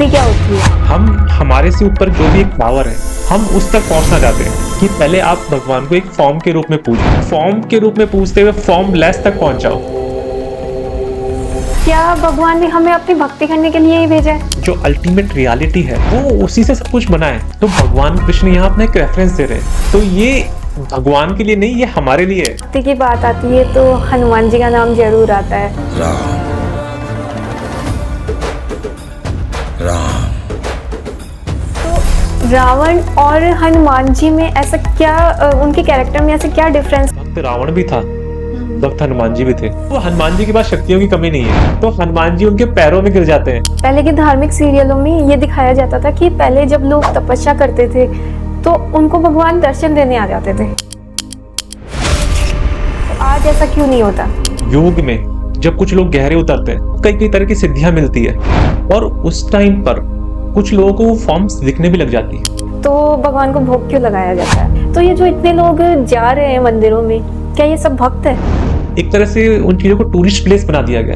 भक्ति क्या होती है? हम हमारे से ऊपर जो भी एक पावर है, हम उस तक पहुंचना चाहते हैं कि पहले आप भगवान को एक फॉर्म के रूप में पूजो, फॉर्म के रूप में पूजते हुए फॉर्म लेस तक पहुंच जाओ। क्या भगवान ने हमें अपनी भक्ति करने के लिए ही भेजा है? जो अल्टीमेट रियलिटी है वो उसी से सब कुछ बना है। तो भगवान कृष्ण यहाँ अपना एक रेफरेंस दे रहे हैं, तो ये भगवान के लिए नहीं, ये हमारे लिए है। भक्ति की बात आती है तो हनुमान जी का नाम जरूर आता है। राम राम। तो रावण और हनुमान जी में ऐसा क्या, उनके कैरेक्टर में ऐसा क्या डिफरेंस? भक्त रावण भी था, भक्त हनुमान जी भी थे। तो हनुमान जी के पास शक्तियों की कमी नहीं है, तो हनुमान जी उनके पैरों में गिर जाते हैं। पहले के धार्मिक सीरियलों में ये दिखाया जाता था कि पहले जब लोग तपस्या करते थे तो उनको भगवान दर्शन देने आ जाते थे। तो आज ऐसा क्यों नहीं होता? योग में जब कुछ लोग गहरे उतरते हैं, कई कई तरह की सिद्धियां मिलती है, और उस टाइम पर कुछ लोगों को वो फॉर्म्स दिखने भी लग जाती है। तो भगवान को भोग क्यों लगाया जाता है? तो ये जो इतने लोग जा रहे हैं मंदिरों में, क्या ये सब भक्त है? एक तरह से उन चीजों को टूरिस्ट प्लेस बना दिया गया।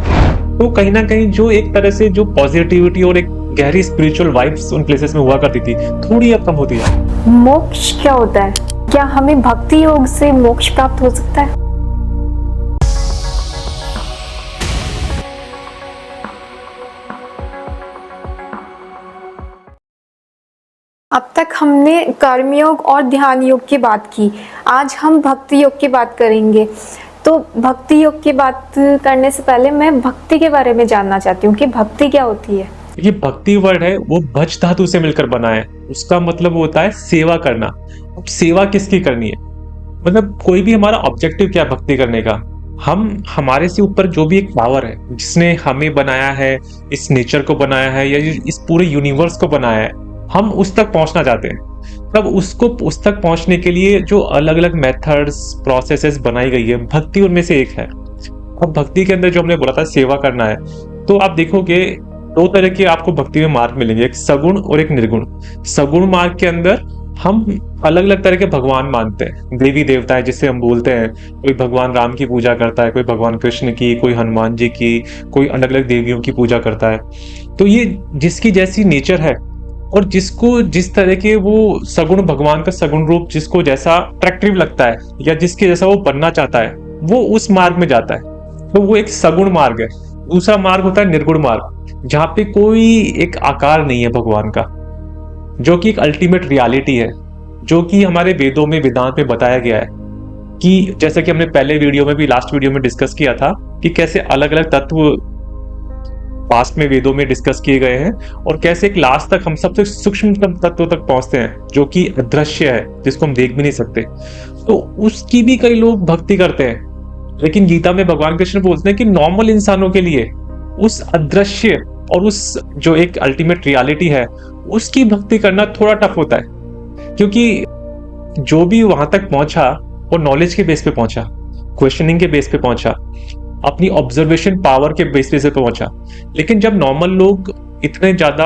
तो कहीं ना कहीं जो एक तरह से जो पॉजिटिविटी और एक गहरी स्पिरिचुअल वाइब्स उन प्लेसेस में हुआ करती थी, थोड़ी अब कम होती है। मोक्ष क्या होता है? क्या हमें भक्ति योग से मोक्ष प्राप्त हो सकता है? अब तक हमने कर्मयोग और ध्यान योग की बात की, आज हम भक्ति योग की बात करेंगे। तो भक्ति योग की बात करने से पहले मैं भक्ति के बारे में जानना चाहती हूँ कि भक्ति क्या होती है। ये भक्ति वर्ड है वो भज धातु से मिलकर बना है। उसका मतलब होता है सेवा करना। अब सेवा किसकी करनी है, मतलब कोई भी हमारा ऑब्जेक्टिव क्या है भक्ति करने का। हम हमारे से ऊपर जो भी एक पावर है जिसने हमें बनाया है, इस नेचर को बनाया है या इस पूरे यूनिवर्स को बनाया है, हम उस तक पहुंचना चाहते हैं। तब उसको उस तक पहुंचने के लिए जो अलग अलग मेथड्स प्रोसेसेस बनाई गई है, भक्ति उनमें से एक है। अब भक्ति के अंदर जो हमने बोला था सेवा करना है, तो आप देखोगे दो तरह के आपको भक्ति में मार्ग मिलेंगे, एक सगुण और एक निर्गुण। सगुण मार्ग के अंदर हम अलग अलग तरह के भगवान मानते हैं, देवी देवता है जिसे हम बोलते हैं। कोई भगवान राम की पूजा करता है, कोई भगवान कृष्ण की, कोई हनुमान जी की, कोई अलग अलग देवियों की पूजा करता है। तो ये जिसकी जैसी नेचर है और जिसको जिस तरह के वो सगुण भगवान का सगुण रूप जिसको जैसा अट्रैक्टिव लगता है या जिसके जैसा वो बनना चाहता है, वो उस मार्ग में जाता है। तो वो एक सगुण मार्ग है। दूसरा मार्ग होता है निर्गुण मार्ग, जहाँ पे कोई एक आकार नहीं है भगवान का, जो कि एक अल्टीमेट रियलिटी है, जो कि हमारे वेदों में वेदांत में बताया गया है कि जैसे कि हमने पहले वीडियो में भी, लास्ट वीडियो में डिस्कस किया था कि कैसे अलग अलग तत्व पास्ट में वेदों में डिस्कस किए गए हैं और कैसे एक लास्ट तक हम सबसे सूक्ष्म तत्व तक पहुंचते हैं जो कि अदृश्य है, जिसको हम देख भी नहीं सकते। तो उसकी भी कई लोग भक्ति करते हैं, लेकिन गीता में भगवान कृष्ण बोलते हैं कि नॉर्मल इंसानों के लिए उस अदृश्य और उस जो एक अल्टीमेट रियलिटी है उसकी भक्ति करना थोड़ा टफ होता है, क्योंकि जो भी वहां तक पहुंचा वो नॉलेज के बेस पे पहुंचा, क्वेश्चनिंग के बेस पे पहुंचा, अपनी ऑब्जर्वेशन पावर के बेस पे पहुंचा। लेकिन जब नॉर्मल लोग इतने ज्यादा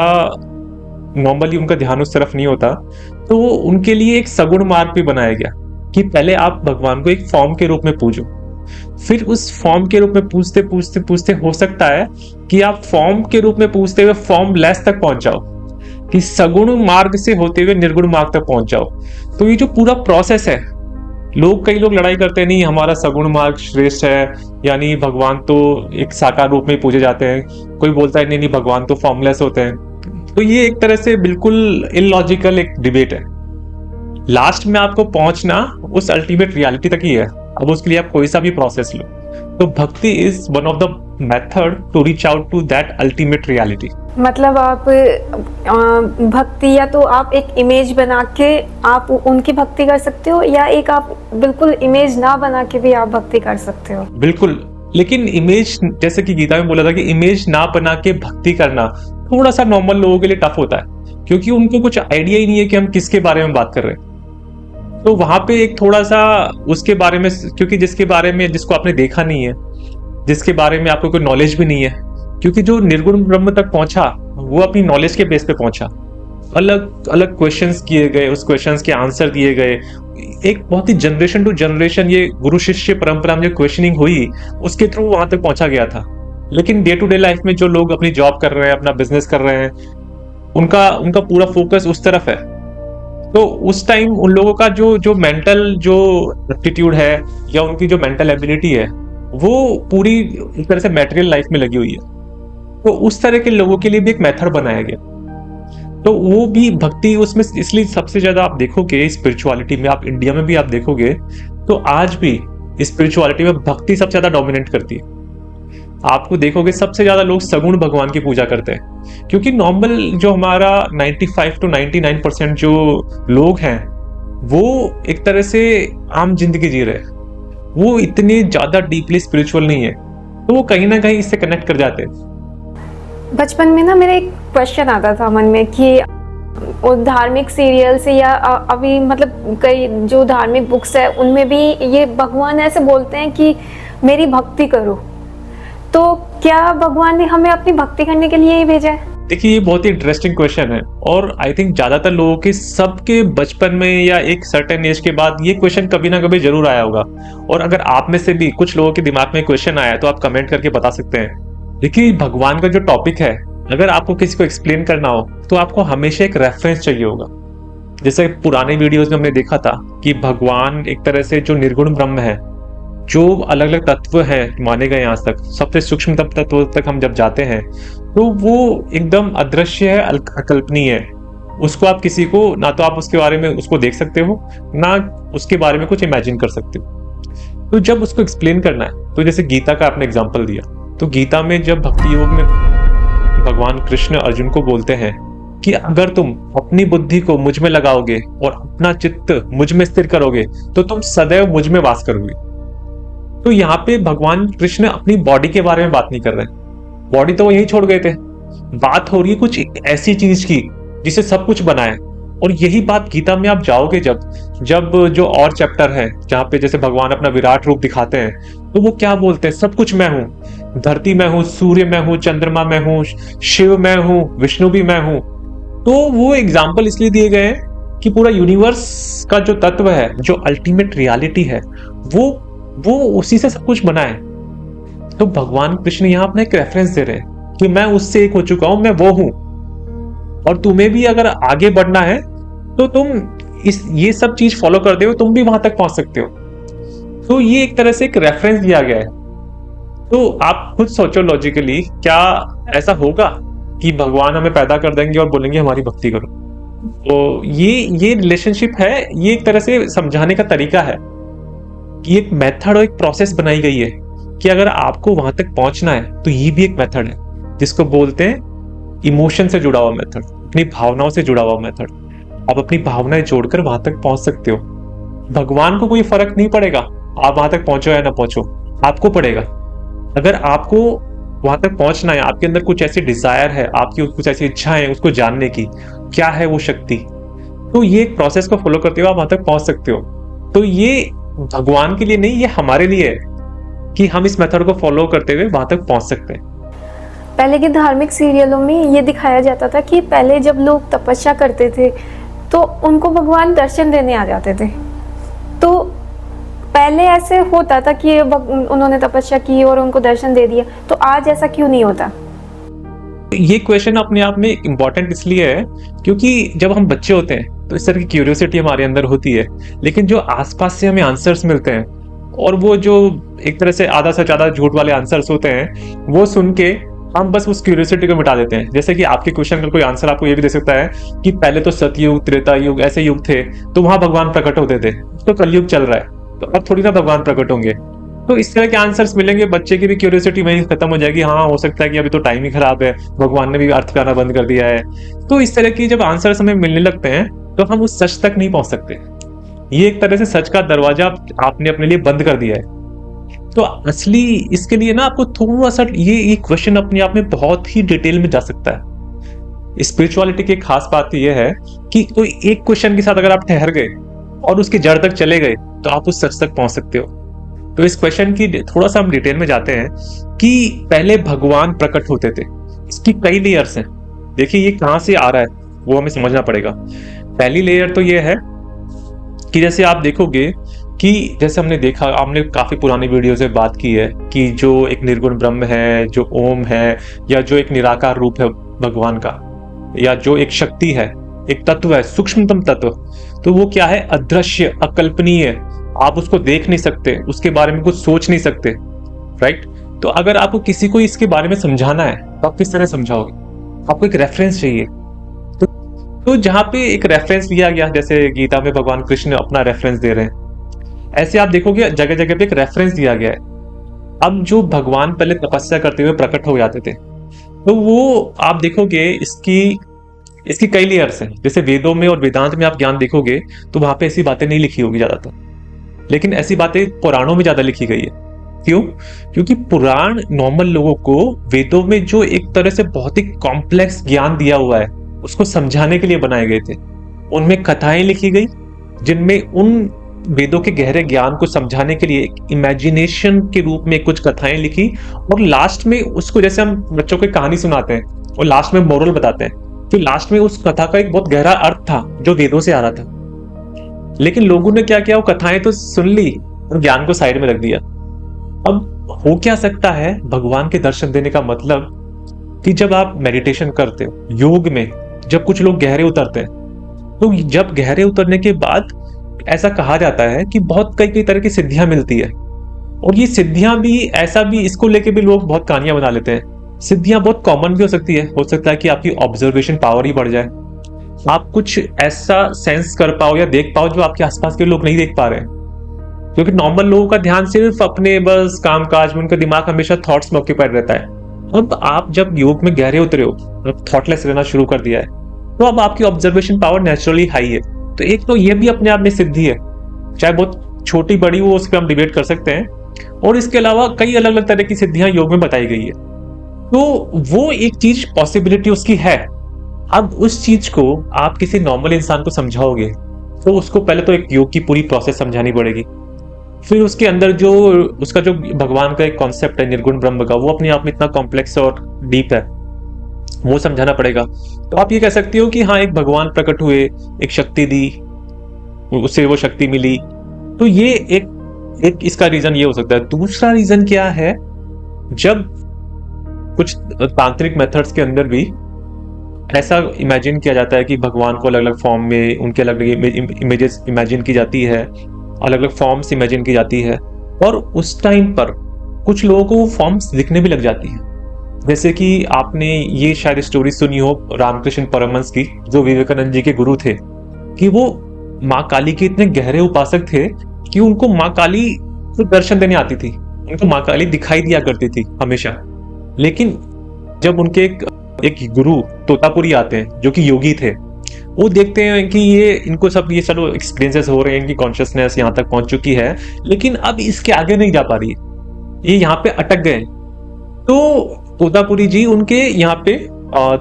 नॉर्मली उनका ध्यान उस तरफ नहीं होता, तो वो उनके लिए एक सगुण मार्ग भी बनाया गया कि पहले आप भगवान को एक फॉर्म के रूप में पूजो। फिर उस फॉर्म के रूप में पूछते पूछते पूछते हो सकता है कि आप फॉर्म के रूप में पूछते हुए फॉर्म लेस तक पहुंच जाओ, कि सगुण मार्ग से होते हुए निर्गुण मार्ग तक पहुंच जाओ। तो ये जो पूरा प्रोसेस है, कई लोग लड़ाई करते हैं, नहीं हमारा सगुण मार्ग श्रेष्ठ है, यानी भगवान तो एक साकार रूप में पूजे जाते हैं। कोई बोलता है नहीं भगवान तो फॉर्मलेस होते हैं। तो ये एक तरह से बिल्कुल इलॉजिकल एक डिबेट है। लास्ट में आपको पहुंचना उस अल्टीमेट रियलिटी तक ही है। अब उसके लिए आप कोई सा भी प्रोसेस लो, तो bhakti is one of the method to reach out to that ultimate reality. मतलब आप भक्ति या तो आप एक इमेज बना के आप उनकी भक्ति कर सकते हो, या एक आप बिल्कुल इमेज ना बना के भी आप भक्ति कर सकते हो। बिल्कुल, लेकिन इमेज, जैसे कि गीता में बोला था कि इमेज ना बना के भक्ति करना थोड़ा सा नॉर्मल लोगों के लिए टफ होता है, क्योंकि उनको कुछ आइडिया ही नहीं है कि हम किसके बारे में बात कर रहे हैं। तो वहां पे एक थोड़ा सा उसके बारे में, क्योंकि जिसके बारे में जिसको आपने देखा नहीं है, जिसके बारे में आपको कोई नॉलेज भी नहीं है, क्योंकि जो निर्गुण ब्रह्म तक पहुंचा वो अपनी नॉलेज के बेस पे पहुंचा। अलग अलग क्वेश्चंस किए गए, उस क्वेश्चंस के आंसर दिए गए, एक बहुत ही जनरेशन टू जनरेशन ये गुरु शिष्य परंपरा में जो क्वेश्चनिंग हुई उसके थ्रू वहां तक पहुंचा गया था। लेकिन डे टू डे लाइफ में जो लोग अपनी जॉब कर रहे हैं, अपना बिजनेस कर रहे हैं, उनका उनका पूरा फोकस उस तरफ है। तो उस टाइम उन लोगों का जो जो मेंटल जो एप्टीट्यूड है या उनकी जो मेंटल एबिलिटी है वो पूरी एक तरह से मटेरियल लाइफ में लगी हुई है। तो उस तरह के लोगों के लिए भी एक मेथड बनाया गया। तो वो भी भक्ति उसमें इसलिए सबसे ज्यादा आप देखोगे स्पिरिचुअलिटी में, आप इंडिया में भी आप देखोगे तो आज भी स्पिरिचुअलिटी में भक्ति सबसे ज्यादा डोमिनेट करती है। आपको देखोगे सबसे ज्यादा लोग सगुण भगवान की पूजा करते हैं, क्योंकि नॉर्मल जो हमारा 95 to 99% जो लोग हैं वो एक तरह से आम जिंदगी जी रहे हैं, वो इतने ज्यादा डीपली स्पिरिचुअल नहीं है, तो वो कहीं ना कहीं इससे कनेक्ट कर जाते हैं। बचपन में ना मेरा एक क्वेश्चन आता था मन में कि वो धार्मिक सीरियल से या अभी मतलब कई जो धार्मिक बुक्स है उनमें भी ये भगवान ऐसे बोलते हैं कि मेरी भक्ति करो, तो क्या भगवान ने हमें अपनी भक्ति करने के लिए ही भेजा है? देखिए ये बहुत ही इंटरेस्टिंग क्वेश्चन है और आई थिंक ज्यादातर लोगों के सबके बचपन में या एक सर्टेन एज के बाद ये क्वेश्चन कभी ना कभी जरूर आया होगा। और अगर आप में से भी कुछ लोगों के दिमाग में क्वेश्चन आया तो आप कमेंट करके बता सकते हैं। देखिए भगवान का जो टॉपिक है, अगर आपको किसी को एक्सप्लेन करना हो तो आपको हमेशा एक रेफरेंस चाहिए होगा। जैसे पुराने वीडियोस में हमने देखा था कि भगवान एक तरह से जो निर्गुण ब्रह्म है, जो अलग अलग तत्व हैं माने गए आज तक, सबसे सूक्ष्म तत्व तक हम जब जाते हैं तो वो एकदम अदृश्य है, अकल्पनीय है। उसको आप किसी को ना तो आप उसके बारे में उसको देख सकते हो ना उसके बारे में कुछ इमेजिन कर सकते हो। तो जब उसको एक्सप्लेन करना है, तो जैसे गीता का आपने एग्जाम्पल दिया, तो गीता में जब भक्ति योग में भगवान कृष्ण अर्जुन को बोलते हैं कि अगर तुम अपनी बुद्धि को मुझ में लगाओगे और अपना चित्त मुझ में स्थिर करोगे तो तुम सदैव मुझ में वास करोगे। तो यहाँ पे भगवान कृष्ण अपनी बॉडी के बारे में बात नहीं कर रहे, बॉडी तो वो यही छोड़ गए थे, बात हो रही है कुछ ऐसी चीज की जिसे सब कुछ बनाए। और यही बात गीता में आप जाओगे जब जो और चैप्टर है जहाँ पे जैसे भगवान अपना विराट रूप दिखाते हैं, तो वो क्या बोलते हैं, सब कुछ मैं हूँ, धरती मैं हूँ, सूर्य मैं हूँ, चंद्रमा मैं हूँ, शिव मैं हूँ, विष्णु भी मैं हूँ। तो वो एग्जाम्पल इसलिए दिए गए हैं कि पूरा यूनिवर्स का जो तत्व है, जो अल्टीमेट रियलिटी है, वो उसी से सब कुछ बना है। तो भगवान कृष्ण यहाँ अपना एक रेफरेंस दे रहे हैं कि मैं उससे एक हो चुका हूं, मैं वो हूं, और तुम्हें भी अगर आगे बढ़ना है तो तुम ये सब चीज फॉलो करते हो, तुम भी वहां तक पहुंच सकते हो। तो ये एक तरह से एक रेफरेंस दिया गया है। तो आप खुद सोचो लॉजिकली, क्या ऐसा होगा कि भगवान हमें पैदा कर देंगे और बोलेंगे हमारी भक्ति करो? तो ये रिलेशनशिप है, ये एक तरह से समझाने का तरीका है कि एक मेथड और एक प्रोसेस बनाई गई है कि अगर आपको वहां तक पहुंचना है तो ये भी एक मेथड है जिसको बोलते हैं इमोशन से जुड़ा हुआ मेथड, अपनी भावनाओं से जुड़ा हुआ मेथड। आप अपनी भावनाएं जोड़कर वहां तक पहुंच सकते हो। भगवान को कोई फर्क नहीं पड़ेगा आप वहां तक पहुंचो या ना पहुंचो, आपको पड़ेगा। अगर आपको वहां तक पहुंचना है, आपके अंदर कुछ ऐसी डिजायर है, आपकी कुछ ऐसी इच्छा है उसको जानने की, क्या है वो शक्ति, तो ये एक प्रोसेस को फॉलो करते हुए आप वहां तक पहुंच सकते हो। तो ये भगवान के लिए नहीं, ये हमारे लिए है कि हम इस मेथड को फॉलो करते हुए वहां तक पहुंच सकते हैं। पहले के धार्मिक सीरियलों में ये दिखाया जाता था कि पहले जब लोग तपस्या करते थे तो उनको भगवान दर्शन देने आ जाते थे। तो पहले ऐसे होता था कि उन्होंने तपस्या की और उनको दर्शन दे दिया, तो आज ऐसा क्यों नहीं होता? ये क्वेश्चन अपने आप में इम्पोर्टेंट इसलिए है क्योंकि जब हम बच्चे होते हैं तो इस तरह की क्यूरियोसिटी हमारे अंदर होती है, लेकिन जो आसपास से हमें आंसर्स मिलते हैं और वो जो एक तरह से आधा से ज्यादा झूठ वाले आंसर्स होते हैं, वो सुन के हम बस उस क्यूरियोसिटी को मिटा देते हैं। जैसे कि आपके क्वेश्चन का कोई आंसर आपको ये भी दे सकता है कि पहले तो सतयुग, त्रेता युग ऐसे युग थे तो वहां भगवान प्रकट होते थे, तो कलयुग चल रहा है तो अब थोड़ी ना भगवान प्रकट होंगे। तो इस तरह के आंसर्स मिलेंगे, बच्चे की भी क्यूरियोसिटी वहीं खत्म हो जाएगी। हाँ, हो सकता है कि अभी तो टाइम ही खराब है, भगवान ने भी अर्थ करना बंद कर दिया है। तो इस तरह की जब आंसर्स हमें मिलने लगते हैं तो हम उस सच तक नहीं पहुंच सकते। ये एक तरह से सच का दरवाजा आपने अपने लिए बंद कर दिया है। तो असली इसके लिए ना आपको थोड़ा सा ये क्वेश्चन अपने आप में बहुत ही डिटेल में जा सकता है। स्पिरिचुअलिटी की खास बात यह है कि कोई एक क्वेश्चन के साथ अगर आप ठहर गए और उसकी जड़ तक चले गए तो आप उस सच तक पहुंच सकते हो। तो इस क्वेश्चन की थोड़ा सा हम डिटेल में जाते हैं कि पहले भगवान प्रकट होते थे, इसकी कई लेयर्स हैं। देखिए ये कहां से आ रहा है वो हमें समझना पड़ेगा। पहली लेयर तो ये है कि जैसे आप देखोगे कि जैसे हमने देखा, हमने काफी पुरानी वीडियो से बात की है कि जो एक निर्गुण ब्रह्म है, जो ओम है, या जो एक निराकार रूप है भगवान का, या जो एक शक्ति है, एक तत्व है, सूक्ष्मतम तत्व, तो वो क्या है? अदृश्य, अकल्पनीय। आप उसको देख नहीं सकते, उसके बारे में कुछ सोच नहीं सकते, राइट? तो अगर आपको किसी को इसके बारे में समझाना है तो आप किस तरह समझाओगे? आपको एक रेफरेंस चाहिए। तो जहां पे एक रेफरेंस लिया गया, जैसे गीता में भगवान कृष्ण अपना रेफरेंस दे रहे हैं, ऐसे आप देखोगे जगह जगह पे एक रेफरेंस दिया गया है। अब जो भगवान पहले तपस्या करते हुए प्रकट हो जाते थे, तो वो आप देखोगे इसकी कई लेयर्स हैं। जैसे वेदों में और वेदांत में आप ज्ञान देखोगे तो वहां पे ऐसी बातें नहीं लिखी होगी ज्यादातर, लेकिन ऐसी बातें पुराणों में ज्यादा लिखी गई है। क्यों? क्योंकि पुराण नॉर्मल लोगों को वेदों में जो एक तरह से बहुत ही कॉम्प्लेक्स ज्ञान दिया हुआ है उसको समझाने के लिए बनाए गए थे। उनमें कथाएं लिखी गई जिनमें उन वेदों के गहरे ज्ञान को समझाने के लिए एक इमेजिनेशन के रूप में कुछ कथाएं लिखी, और लास्ट में उसको, जैसे हम बच्चों को कहानी सुनाते हैं और लास्ट में मोरल बताते हैं, तो लास्ट में उस कथा का एक बहुत गहरा अर्थ था जो वेदों से आ रहा था। लेकिन लोगों ने क्या किया? वो कथाएं तो सुन ली और ज्ञान को साइड में रख दिया। अब हो क्या सकता है? भगवान के दर्शन देने का मतलब कि जब आप मेडिटेशन करते हो, योग में जब कुछ लोग गहरे उतरते हैं, तो जब गहरे उतरने के बाद ऐसा कहा जाता है कि बहुत कई तरह की सिद्धियां मिलती है। और ये सिद्धियां भी ऐसा भी, इसको लेके भी लोग बहुत कहानियां बना लेते हैं। सिद्धियां बहुत कॉमन भी हो सकती है। हो सकता है कि आपकी ऑब्जर्वेशन पावर ही बढ़ जाए, आप कुछ ऐसा सेंस कर पाओ या देख पाओ जो आपके आसपास के लोग नहीं देख पा रहे हैं। क्योंकि नॉर्मल लोगों का ध्यान सिर्फ अपने बस काम काज में, उनका दिमाग हमेशा थॉट्स में ऑक्यूपाइड रहता है। अब आप जब योग में गहरे उतरे हो, अब थॉटलेस रहना शुरू कर दिया है, तो अब आपकी ऑब्जर्वेशन पावर नेचुरली हाई है। तो एक तो ये भी अपने आप में सिद्धि है, चाहे बहुत छोटी बड़ी हो, उस पर हम डिबेट कर सकते हैं। और इसके अलावा कई अलग अलग तरह की सिद्धियां योग में बताई गई है। तो वो एक चीज, पॉसिबिलिटी उसकी है। अब उस चीज को आप किसी नॉर्मल इंसान को समझाओगे तो उसको पहले तो एक योग की पूरी प्रोसेस समझानी पड़ेगी, फिर उसके अंदर जो उसका जो भगवान का एक कॉन्सेप्ट है निर्गुण ब्रह्म का, वो अपने आप में इतना कॉम्प्लेक्स और डीप है, वो समझाना पड़ेगा। तो आप ये कह सकते हो कि हाँ, एक भगवान प्रकट हुए, एक शक्ति दी, उससे वो शक्ति मिली। तो ये एक इसका रीजन ये हो सकता है। दूसरा रीजन क्या है? जब कुछ तांत्रिक मेथड्स के अंदर भी ऐसा इमेजिन किया जाता है कि भगवान को अलग अलग फॉर्म में, उनके अलग अलग इमेजेस इमेजिन की जाती है, अलग अलग फॉर्म्स इमेजिन की जाती है, और उस टाइम पर कुछ लोगों को वो फॉर्म्स दिखने भी लग जाती है। जैसे कि आपने ये शायद स्टोरी सुनी हो रामकृष्ण परमहंस की, जो विवेकानंद जी के गुरु थे, कि वो माँ काली के इतने गहरे उपासक थे कि उनको माँ काली तो दर्शन देने आती थी, उनको माँ काली दिखाई दिया करती थी हमेशा। लेकिन जब उनके एक गुरु तोतापुरी आते हैं जो कि योगी थे, वो देखते हैं कि इनको सब ये चलो एक्सपीरियंसेस हो रहे हैं, इनकी कॉन्शियसनेस यहाँ तक पहुंच चुकी है, लेकिन अब इसके आगे नहीं जा पा रही, ये यहाँ पे अटक गए। तो तोतापुरी जी उनके यहाँ पे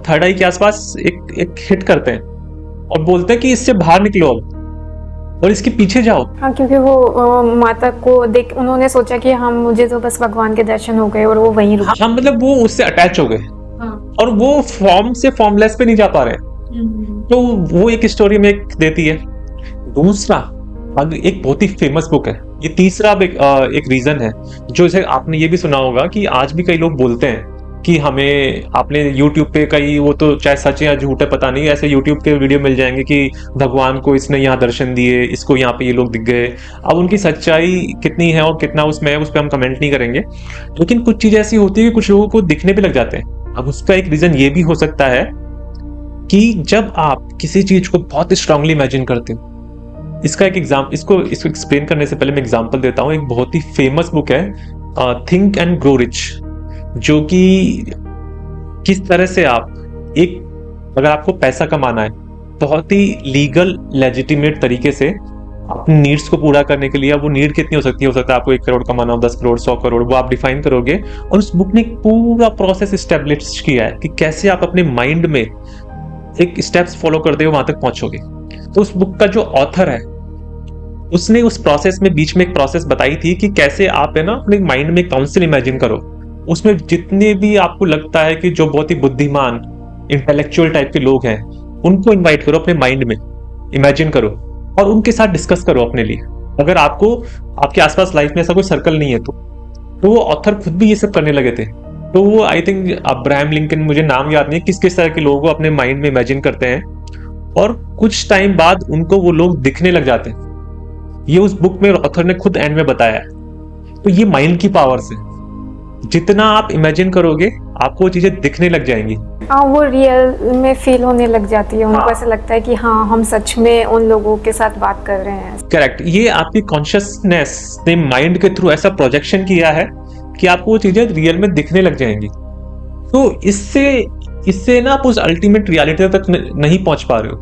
थर्ड आई के आसपास एक हिट करते हैं और बोलते हैं कि इससे बाहर निकलो अब और इसके पीछे जाओ। हाँ, क्योंकि वो माता को देख उन्होंने सोचा कि हम, मुझे तो बस भगवान के दर्शन हो गए, और वो वहीं रुक। हाँ, मतलब वो उससे अटैच हो गए। हाँ। और वो फॉर्म से फॉर्मलेस पे नहीं जा पा रहे। तो वो एक स्टोरी में एक देती है। दूसरा, एक बहुत ही फेमस बुक है। ये तीसरा एक रीजन है जो इसे आपने ये भी सुना होगा कि आज भी कई लोग बोलते हैं कि हमें, आपने YouTube पे कई, वो तो चाहे सच है या झूठ है पता नहीं, ऐसे YouTube के वीडियो मिल जाएंगे कि भगवान को इसने यहाँ दर्शन दिए, इसको यहाँ पे ये लोग दिख गए। अब उनकी सच्चाई कितनी है और कितना उसमें है, उस पर हम कमेंट नहीं करेंगे, लेकिन कुछ चीज ऐसी होती है कि कुछ लोगों को दिखने भी लग जाते हैं। अब उसका एक रीजन ये भी हो सकता है कि जब आप किसी चीज को बहुत स्ट्रांगली इमेजिन करते हो, इसका एक इसको एक्सप्लेन करने से पहले मैं एग्जांपल देता हूँ। एक बहुत ही फेमस बुक है थिंक एंड ग्रो रिच, जो कि किस तरह से आप अगर आपको पैसा कमाना है बहुत ही लीगल लेजिटिमेट तरीके से अपनी नीड्स को पूरा करने के लिए, अब वो नीड कितनी हो सकती है आपको 1 करोड़ कमाना हो, 10 करोड़, 100 करोड़, वो आप डिफाइन करोगे। और उस बुक ने एक पूरा प्रोसेस स्टेब्लिश किया है कि कैसे आप अपने माइंड में एक स्टेप्स फॉलो करते हुए वहां तक पहुंचोगे। तो उस बुक का जो ऑथर है उसने उस प्रोसेस में बीच में एक प्रोसेस बताई थी कि कैसे आप है ना अपने माइंड में काउंसिल इमेजिन करो, उसमें जितने भी आपको लगता है कि जो बहुत ही बुद्धिमान इंटेलेक्चुअल टाइप के लोग हैं उनको इनवाइट करो, अपने माइंड में इमेजिन करो और उनके साथ डिस्कस करो अपने लिए। अगर आपको आपके आसपास लाइफ में ऐसा कोई सर्कल नहीं है तो वो ऑथर खुद भी ये सब करने लगे थे। तो वो आई थिंक अब्राहम लिंकन, मुझे नाम याद नहीं, किस किस तरह के लोगों को अपने माइंड में इमेजिन करते हैं और कुछ टाइम बाद उनको वो लोग दिखने लग जाते हैं। ये उस बुक में ऑथर ने खुद एंड में बताया है। तो ये माइंड की पावर से जितना आप इमेजिन करोगे आपको वो चीजें दिखने लग जाएंगी। हाँ, वो रियल में फील होने लग जाती है, उनको हाँ। ऐसा लगता है कि हाँ हम सच में उन लोगों के साथ बात कर रहे हैं। करेक्ट, ये आपकी कॉन्शियसनेस ने माइंड के थ्रू ऐसा प्रोजेक्शन किया है कि आपको वो चीजें रियल में दिखने लग जाएंगी। तो इससे ना आप उस अल्टीमेट रियलिटी तक नहीं पहुंच पा रहे हो।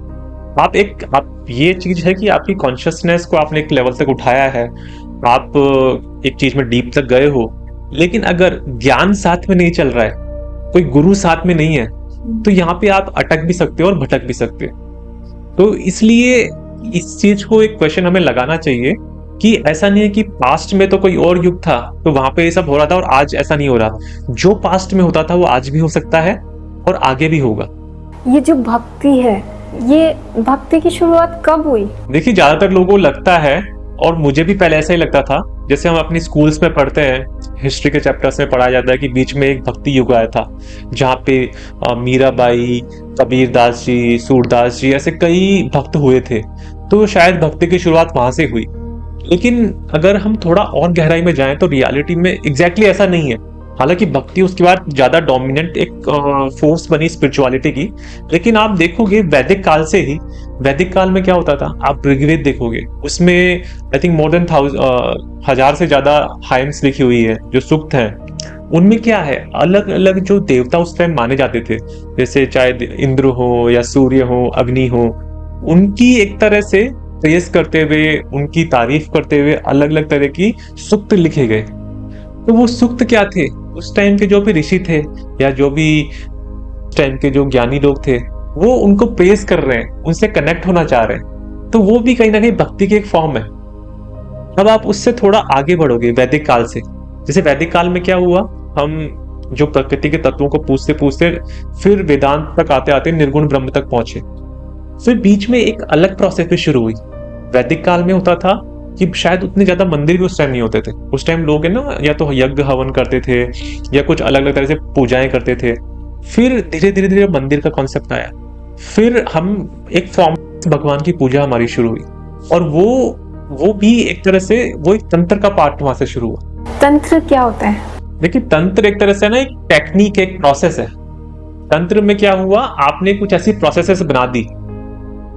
आप ये चीज है कि आपकी कॉन्शियसनेस को आपने एक लेवल तक उठाया है, आप एक चीज में डीप तक गए हो, लेकिन अगर ज्ञान साथ में नहीं चल रहा है, कोई गुरु साथ में नहीं है, तो यहाँ पे आप अटक भी सकते हो और भटक भी सकते हो। तो इसलिए इस चीज को एक क्वेश्चन हमें लगाना चाहिए कि ऐसा नहीं है कि पास्ट में तो कोई और युग था तो वहां पे ये सब हो रहा था और आज ऐसा नहीं हो रहा। जो पास्ट में होता था वो आज भी हो सकता है और आगे भी होगा। ये जो भक्ति है, ये भक्ति की शुरुआत कब हुई? देखिए, ज्यादातर लोगों को लगता है, और मुझे भी पहले ऐसा ही लगता था, जैसे हम अपनी स्कूल्स में पढ़ते हैं, हिस्ट्री के चैप्टर्स में पढ़ाया जाता है कि बीच में एक भक्ति युग आया था जहाँ पे मीराबाई, कबीर दास जी, सूरदास जी, ऐसे कई भक्त हुए थे। तो शायद भक्ति की शुरुआत वहां से हुई। लेकिन अगर हम थोड़ा और गहराई में जाएं तो रियलिटी में एग्जैक्टली ऐसा नहीं है। हालांकि भक्ति उसके बाद ज्यादा डोमिनेंट एक फोर्स बनी स्पिरिचुअलिटी की, लेकिन आप देखोगे वैदिक काल से ही, वैदिक काल में क्या होता था, आप ऋग्वेद देखोगे, उसमें आई थिंक मोर देन 1000 से ज्यादा हाइम्स लिखी हुई है, जो सूक्त हैं। उनमें क्या है, अलग अलग जो देवता उस टाइम माने जाते थे, जैसे चाहे इंद्र हो या सूर्य हो, अग्नि हो, उनकी एक तरह से प्रेस करते हुए, उनकी तारीफ करते हुए अलग अलग तरह की सूक्त लिखे गए। तो वो सूक्त क्या थे, उस टाइम के जो भी ऋषि थे या जो भी उस टाइम के जो ज्ञानी लोग थे, वो उनको प्रेस कर रहे हैं, उनसे कनेक्ट होना चाह रहे हैं। तो वो भी कहीं ना कहीं भक्ति की एक फॉर्म है। अब आप उससे थोड़ा आगे बढ़ोगे वैदिक काल से, जैसे वैदिक काल में क्या हुआ, हम जो प्रकृति के तत्वों को पूछते पूछते फिर वेदांत तक आते आते निर्गुण ब्रह्म तक पहुंचे। फिर बीच में एक अलग प्रोसेस भी शुरू हुई। वैदिक काल में होता था कि शायद उतने ज्यादा मंदिर भी उस टाइम नहीं होते थे। उस टाइम लोग है ना, या तो यज्ञ हवन करते थे या कुछ अलग अलग तरह से पूजाएं करते थे। फिर धीरे धीरे धीरे मंदिर का कॉन्सेप्ट आया, फिर हम एक फॉर्म भगवान की पूजा हमारी शुरू हुई, और वो भी एक तरह से वो एक तंत्र का पार्ट वहां से शुरू हुआ। तंत्र क्या होता है? देखिए, तंत्र एक तरह से ना एक टेक्निक, एक प्रोसेस है। तंत्र में क्या हुआ, आपने कुछ ऐसी प्रोसेसेस बना दी,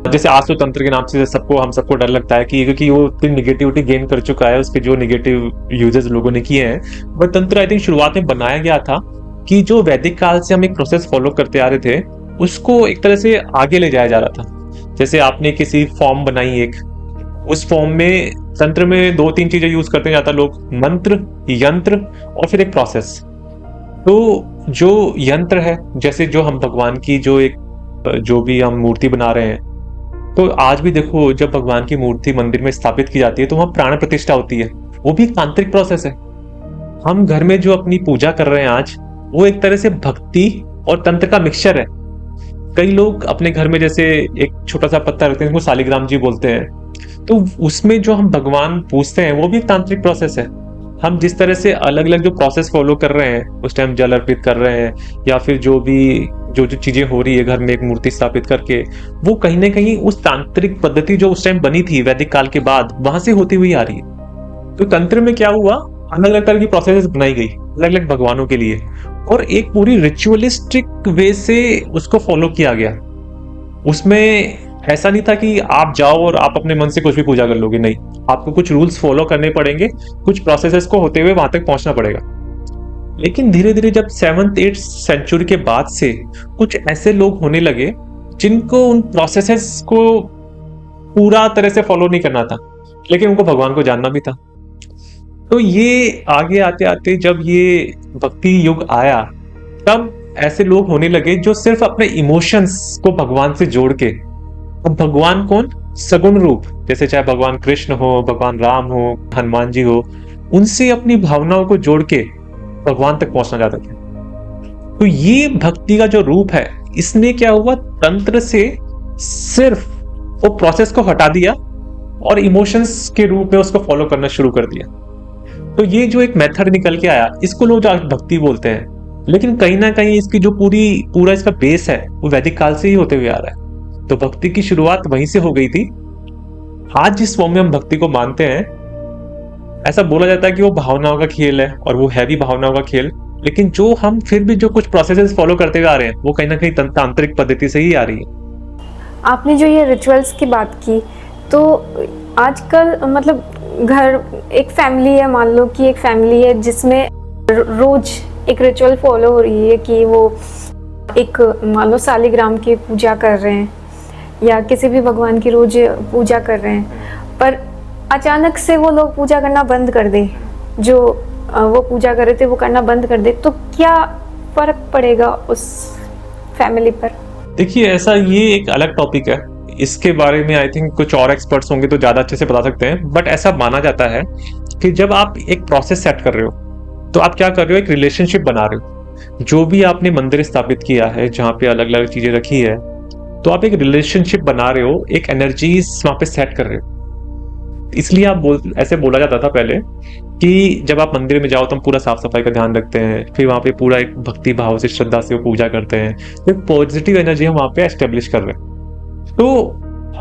जैसे आज तो तंत्र के नाम से हम सबको डर लगता है कि क्योंकि वो इतनी निगेटिविटी गेन कर चुका है, उसके जो निगेटिव यूजेस लोगों ने किए हैं। बट तंत्र आई थिंक शुरुआत में बनाया गया था कि जो वैदिक काल से हम एक प्रोसेस फॉलो करते आ रहे थे, उसको एक तरह से आगे ले जाया जा रहा था। जैसे आपने किसी फॉर्म बनाई एक, उस फॉर्म में तंत्र में 2-3 चीजें यूज करते हैं ज्यादा लोग, मंत्र, यंत्र और फिर एक प्रोसेस। तो जो यंत्र है, जैसे जो हम भगवान की जो भी हम मूर्ति बना रहे हैं, तो आज भी देखो जब भगवान की मूर्ति मंदिर में स्थापित की जाती है तो वहां प्राण प्रतिष्ठा होती है, वो भी एक तांत्रिक प्रोसेस है। हम घर में जो अपनी पूजा कर रहे हैं आज, वो एक तरह से भक्ति और तंत्र का मिक्सचर है। कई लोग अपने घर में जैसे एक छोटा सा पत्थर रखते हैं, जिसको शालिग्राम जी बोलते हैं, तो उसमें जो हम भगवान पूजते हैं वो भी एक तांत्रिक प्रोसेस है। हम जिस तरह से अलग अलग जो प्रोसेस फॉलो कर रहे हैं, उस टाइम जल अर्पित कर रहे हैं या फिर जो चीजें हो रही है घर में एक मूर्ति स्थापित करके, वो कहीं ना कहीं उस तांत्रिक पद्धति जो उस टाइम बनी थी वैदिक काल के बाद, वहां से होती हुई आ रही है। तो तंत्र में क्या हुआ, अलग अलग तरह की प्रोसेस बनाई गई अलग अलग भगवानों के लिए, और एक पूरी रिचुअलिस्टिक वे से उसको फॉलो किया गया। उसमें ऐसा नहीं था कि आप जाओ और आप अपने मन से कुछ भी पूजा कर लोगे, नहीं, आपको कुछ रूल्स फॉलो करने पड़ेंगे, कुछ प्रोसेसेस को होते हुए वहां तक पहुंचना पड़ेगा। लेकिन धीरे धीरे जब 7th-8th सेंचुरी के बाद से कुछ ऐसे लोग होने लगे जिनको उन प्रोसेसेस को पूरा तरह से फॉलो नहीं करना था, लेकिन उनको भगवान को जानना भी था। तो ये आगे आते आते जब ये भक्ति युग आया, तब ऐसे लोग होने लगे जो सिर्फ अपने इमोशंस को भगवान से जोड़ के, अब भगवान कौन, सगुण रूप, जैसे चाहे भगवान कृष्ण हो, भगवान राम हो, हनुमान जी हो, उनसे अपनी भावनाओं को जोड़ के भगवान तक पहुंचना चाहते थे। तो ये भक्ति का जो रूप है, इसने क्या हुआ, तंत्र से सिर्फ वो प्रोसेस को हटा दिया और इमोशंस के रूप में उसको फॉलो करना शुरू कर दिया। तो ये जो एक मेथड निकल के आया, इसको लोग आज भक्ति बोलते हैं। लेकिन कहीं ना कहीं इसकी जो पूरा इसका बेस है वो वैदिक काल से ही होते हुए आ रहा है। तो भक्ति की शुरुआत वहीं से हो गई थी। आज जिस फॉर्म में हम भक्ति को मानते हैं, ऐसा बोला जाता है कि वो भावनाओं का खेल है, और वो है भी भावनाओं का खेल। लेकिन जो हम फिर भी जो कुछ प्रोसेसेस फॉलो करते हुए आ रहे हैं वो कहीं ना कहीं तांत्रिक पद्धति से ही आ रही है। आपने जो ये रिचुअल्स की बात की, तो आजकल मतलब घर, एक फैमिली है, मान लो कि एक फैमिली है जिसमें रोज एक रिचुअल फॉलो हो रही है कि वो एक, मान लो, सालिग्राम की पूजा कर रहे हैं या किसी भी भगवान की रोज पूजा कर रहे हैं, पर अचानक से वो लोग पूजा करना बंद कर दे, जो वो पूजा कर रहे थे वो करना बंद कर दे, तो क्या फर्क पड़ेगा उस फैमिली पर? देखिए, ऐसा ये एक अलग टॉपिक है, इसके बारे में आई थिंक कुछ और एक्सपर्ट्स होंगे तो ज्यादा अच्छे से बता सकते हैं। बट ऐसा माना जाता है कि जब आप एक प्रोसेस सेट कर रहे हो तो आप क्या कर रहे हो, एक रिलेशनशिप बना रहे हो। जो भी आपने मंदिर स्थापित किया है जहाँ पे अलग अलग चीजें रखी है, तो आप एक रिलेशनशिप बना रहे हो, एक एनर्जीज वहां पे सेट कर रहे हो। इसलिए ऐसे बोला जाता था पहले कि जब आप मंदिर में जाओ तो हम पूरा साफ सफाई का ध्यान रखते हैं, फिर वहां पे पूरा एक भक्ति भाव से, श्रद्धा से वो पूजा करते हैं, फिर पॉजिटिव एनर्जी हम वहां पे एस्टेब्लिश कर रहे हैं। तो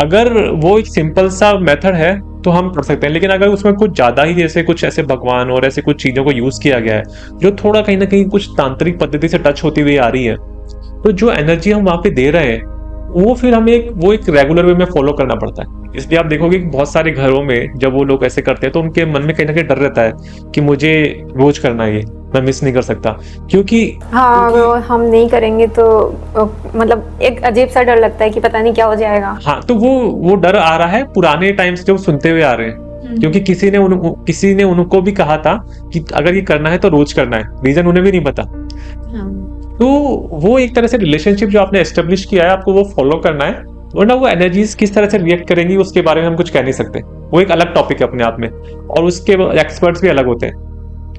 अगर वो एक सिंपल सा मेथड है तो हम कर सकते हैं, लेकिन अगर उसमें कुछ ज्यादा ही जैसे कुछ ऐसे भगवान और ऐसे कुछ चीजों को यूज किया गया है जो थोड़ा कहीं ना कहीं कुछ तांत्रिक पद्धति से टच होती हुई आ रही है, तो जो एनर्जी हम वहां पे दे रहे हैं वो फिर हमें एक रेगुलर वे में फॉलो करना पड़ता है। इसलिए आप देखोगे कि बहुत सारे घरों में जब वो लोग ऐसे करते हैं तो उनके मन में कहीं ना कहीं डर रहता है कि मुझे रोज करना है, ये मैं मिस नहीं कर सकता, क्योंकि हाँ, अगर हम नहीं करेंगे तो मतलब एक अजीब सा डर लगता है कि पता नहीं क्या हो जाएगा। हाँ, तो वो डर आ रहा है पुराने टाइम से जो सुनते हुए आ रहे हैं, क्योंकि किसी ने उनको भी कहा था कि अगर ये करना है तो रोज करना है, रीजन उन्हें भी नहीं पता। तो वो एक तरह से रिलेशनशिप जो आपने एस्टेब्लिश किया है, आपको वो फॉलो करना है, वरना वो एनर्जीज किस तरह से रिएक्ट करेंगी उसके बारे में हम कुछ कह नहीं सकते। वो एक अलग टॉपिक है अपने आप में, और उसके एक्सपर्ट्स भी अलग होते हैं।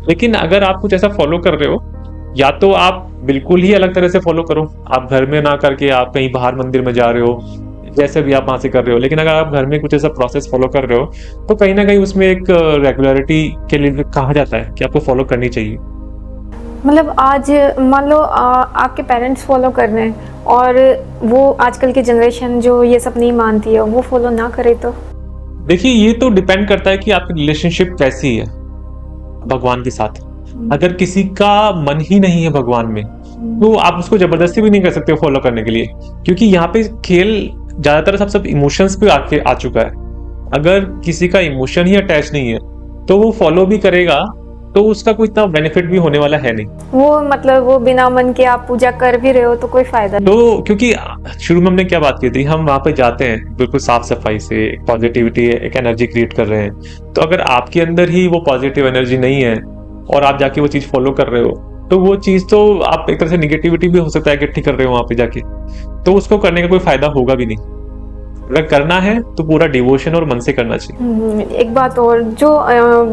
लेकिन अगर आप कुछ ऐसा फॉलो कर रहे हो, या तो आप बिल्कुल ही अलग तरह से फॉलो करो, आप घर में ना करके आप कहीं बाहर मंदिर में जा रहे हो, जैसे भी आप वहां से कर रहे हो। लेकिन अगर आप घर में कुछ ऐसा प्रोसेस फॉलो कर रहे हो तो कहीं ना कहीं उसमें एक रेगुलरिटी के लिए कहा जाता है कि आपको फॉलो करनी चाहिए। मतलब आज मान लो आपके पेरेंट्स फॉलो कर रहे हैं और वो आजकल की जनरेशन जो ये सब नहीं मानती है वो फॉलो ना करे तो? देखिए, ये तो डिपेंड करता है कि आपकी रिलेशनशिप कैसी है भगवान के साथ। अगर किसी का मन ही नहीं है भगवान में, तो आप उसको जबरदस्ती भी नहीं कर सकते फॉलो करने के लिए, क्योंकि यहाँ पे खेल ज्यादातर सब इमोशंस पे आके आ चुका है। अगर किसी का इमोशन ही अटैच नहीं है तो वो फॉलो भी करेगा तो उसका कोई इतना बेनिफिट भी होने वाला है नहीं। वो मतलब वो बिना मन के आप पूजा कर भी रहे हो तो कोई फायदा नहीं। तो क्योंकि शुरू में हमने क्या बात की थी, हम वहां पे जाते हैं बिल्कुल साफ सफाई से, पॉजिटिविटी, एक एनर्जी क्रिएट कर रहे हैं। तो अगर आपके अंदर ही वो पॉजिटिव एनर्जी नहीं है और आप जाके वो चीज फॉलो कर रहे हो, तो वो चीज तो आप एक तरह से निगेटिविटी भी हो सकता है इकट्ठी कर रहे हो वहां पे जाके, तो उसको करने का कोई फायदा होगा भी नहीं। अगर करना है तो पूरा डिवोशन और मन से करना चाहिए। एक बात और, जो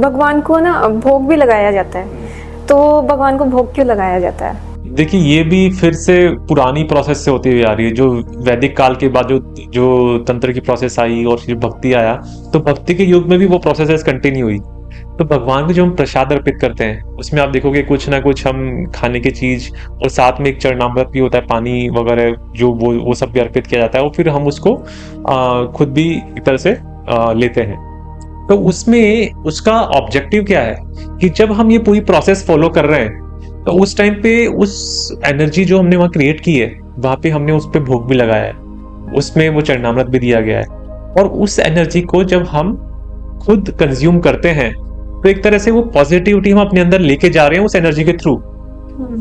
भगवान को ना भोग भी लगाया जाता है, तो भगवान को भोग क्यों लगाया जाता है? देखिए, ये भी फिर से पुरानी प्रोसेस से होती हुई आ रही है। जो वैदिक काल के बाद जो तंत्र की प्रोसेस आई और फिर भक्ति आया, तो भक्ति के युग में भी वो प्रोसेस कंटिन्यू हुई। तो भगवान को जो हम प्रसाद अर्पित करते हैं उसमें आप देखोगे कुछ ना कुछ हम खाने की चीज, और साथ में एक चरणामृत भी होता है, पानी वगैरह, जो वो सब भी अर्पित किया जाता है, और फिर हम उसको खुद भी एक तरह से लेते हैं। तो उसमें उसका ऑब्जेक्टिव क्या है कि जब हम ये पूरी प्रोसेस फॉलो कर रहे हैं तो उस टाइम पे उस एनर्जी जो हमने वहां क्रिएट की है, वहां पे हमने उस पर भोग भी लगाया है, उसमें वो चरणामृत भी दिया गया है, और उस एनर्जी को जब हम खुद कंज्यूम करते हैं तो एक तरह से वो पॉजिटिविटी हम अपने अंदर लेके जा रहे हैं उस एनर्जी के थ्रू।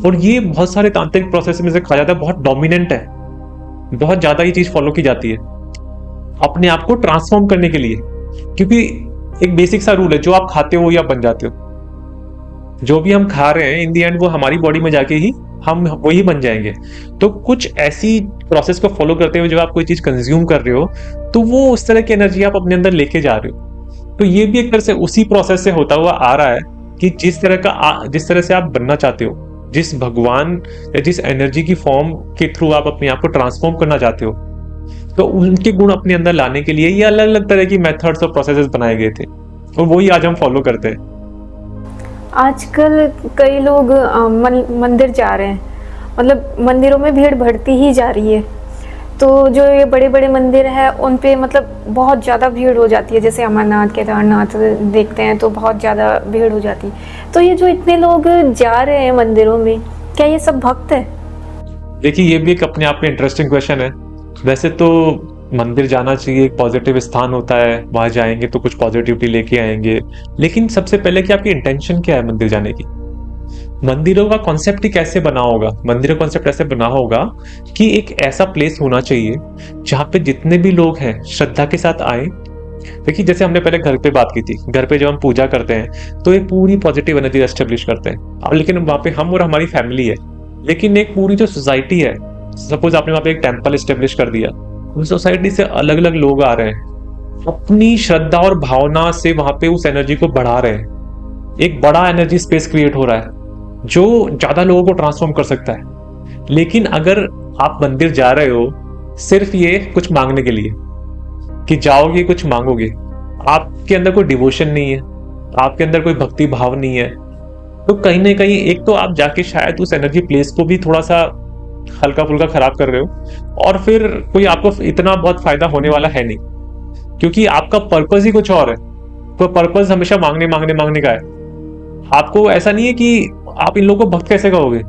और ये बहुत सारे तांत्रिक प्रोसेस में से कहा जाता है बहुत डोमिनेंट है, बहुत ज्यादा ये चीज फॉलो की जाती है अपने आप को ट्रांसफॉर्म करने के लिए, क्योंकि एक बेसिक सा रूल है, जो आप खाते हो या बन जाते हो। जो भी हम खा रहे हैं इन दी एंड वो हमारी बॉडी में जाके ही हम वही बन जाएंगे। तो कुछ ऐसी प्रोसेस को फॉलो करते हुए जब आप कोई चीज कंज्यूम कर रहे हो तो वो उस तरह की एनर्जी आप अपने अंदर लेके जा रहे हो। तो ये भी एक तरह से उसी प्रोसेस से होता हुआ आ रहा है कि जिस तरह से आप बनना चाहते हो, जिस भगवान या जिस एनर्जी की फॉर्म के थ्रू आप अपने आप को ट्रांसफॉर्म करना चाहते हो, तो उनके गुण अपने अंदर लाने के लिए ये अलग अलग तरह की मेथड्स और प्रोसेसेस बनाए गए थे, और वही आज हम फॉलो करते हैं। आजकल कई लोग मंदिर जा रहे हैं, मतलब मंदिरों में भीड़ बढ़ती ही जा रही है। तो जो ये बड़े-बड़े मंदिर हैं उन पे मतलब बहुत ज़्यादा भीड़ हो जाती है, जैसे अमरनाथ, केदारनाथ देखते हैं तो बहुत ज़्यादा भीड़ हो जाती है। तो ये जो इतने लोग जा रहे हैं मंदिरों में, क्या ये सब भक्त है? देखिए, ये भी एक अपने आप में इंटरेस्टिंग क्वेश्चन है। वैसे तो मंदिर जाना चाहिए, एक पॉजिटिव स्थान होता है, वहां जाएंगे तो कुछ पॉजिटिविटी लेके आएंगे। लेकिन सबसे पहले कि आपकी इंटेंशन क्या है मंदिर जाने की। मंदिरों का कॉन्सेप्ट ही कैसे बना होगा, मंदिर का कॉन्सेप्ट ऐसे बना होगा कि एक ऐसा प्लेस होना चाहिए जहां पे जितने भी लोग हैं श्रद्धा के साथ आए। देखिए, जैसे हमने पहले घर पे बात की थी, घर पे जब हम पूजा करते हैं तो एक पूरी पॉजिटिव एनर्जी एस्टेब्लिश करते हैं। अब लेकिन वहां पे हम और हमारी फैमिली है, लेकिन एक पूरी जो सोसाइटी है, सपोज आपने वहां पे एक टेम्पल एस्टेब्लिश कर दिया, उस सोसाइटी से अलग अलग लोग आ रहे हैं, अपनी श्रद्धा और भावना से वहां पे उस एनर्जी को बढ़ा रहे हैं। एक बड़ा एनर्जी स्पेस क्रिएट हो रहा है जो ज्यादा लोगों को ट्रांसफॉर्म कर सकता है। लेकिन अगर आप मंदिर जा रहे हो सिर्फ ये कुछ मांगने के लिए कि जाओगे कुछ मांगोगे, आपके अंदर कोई डिवोशन नहीं है, आपके अंदर कोई भक्ति भाव नहीं है, तो कहीं ना कहीं एक तो आप जाके शायद उस एनर्जी प्लेस को भी थोड़ा सा हल्का फुल्का खराब कर रहे हो, और फिर कोई आपको इतना बहुत फायदा होने वाला है नहीं, क्योंकि आपका पर्पस ही कुछ और है। तो पर्पस हमेशा मांगने मांगने मांगने का है। आपको ऐसा नहीं है कि आप इन लोगों को भक्त कैसे कहोगे,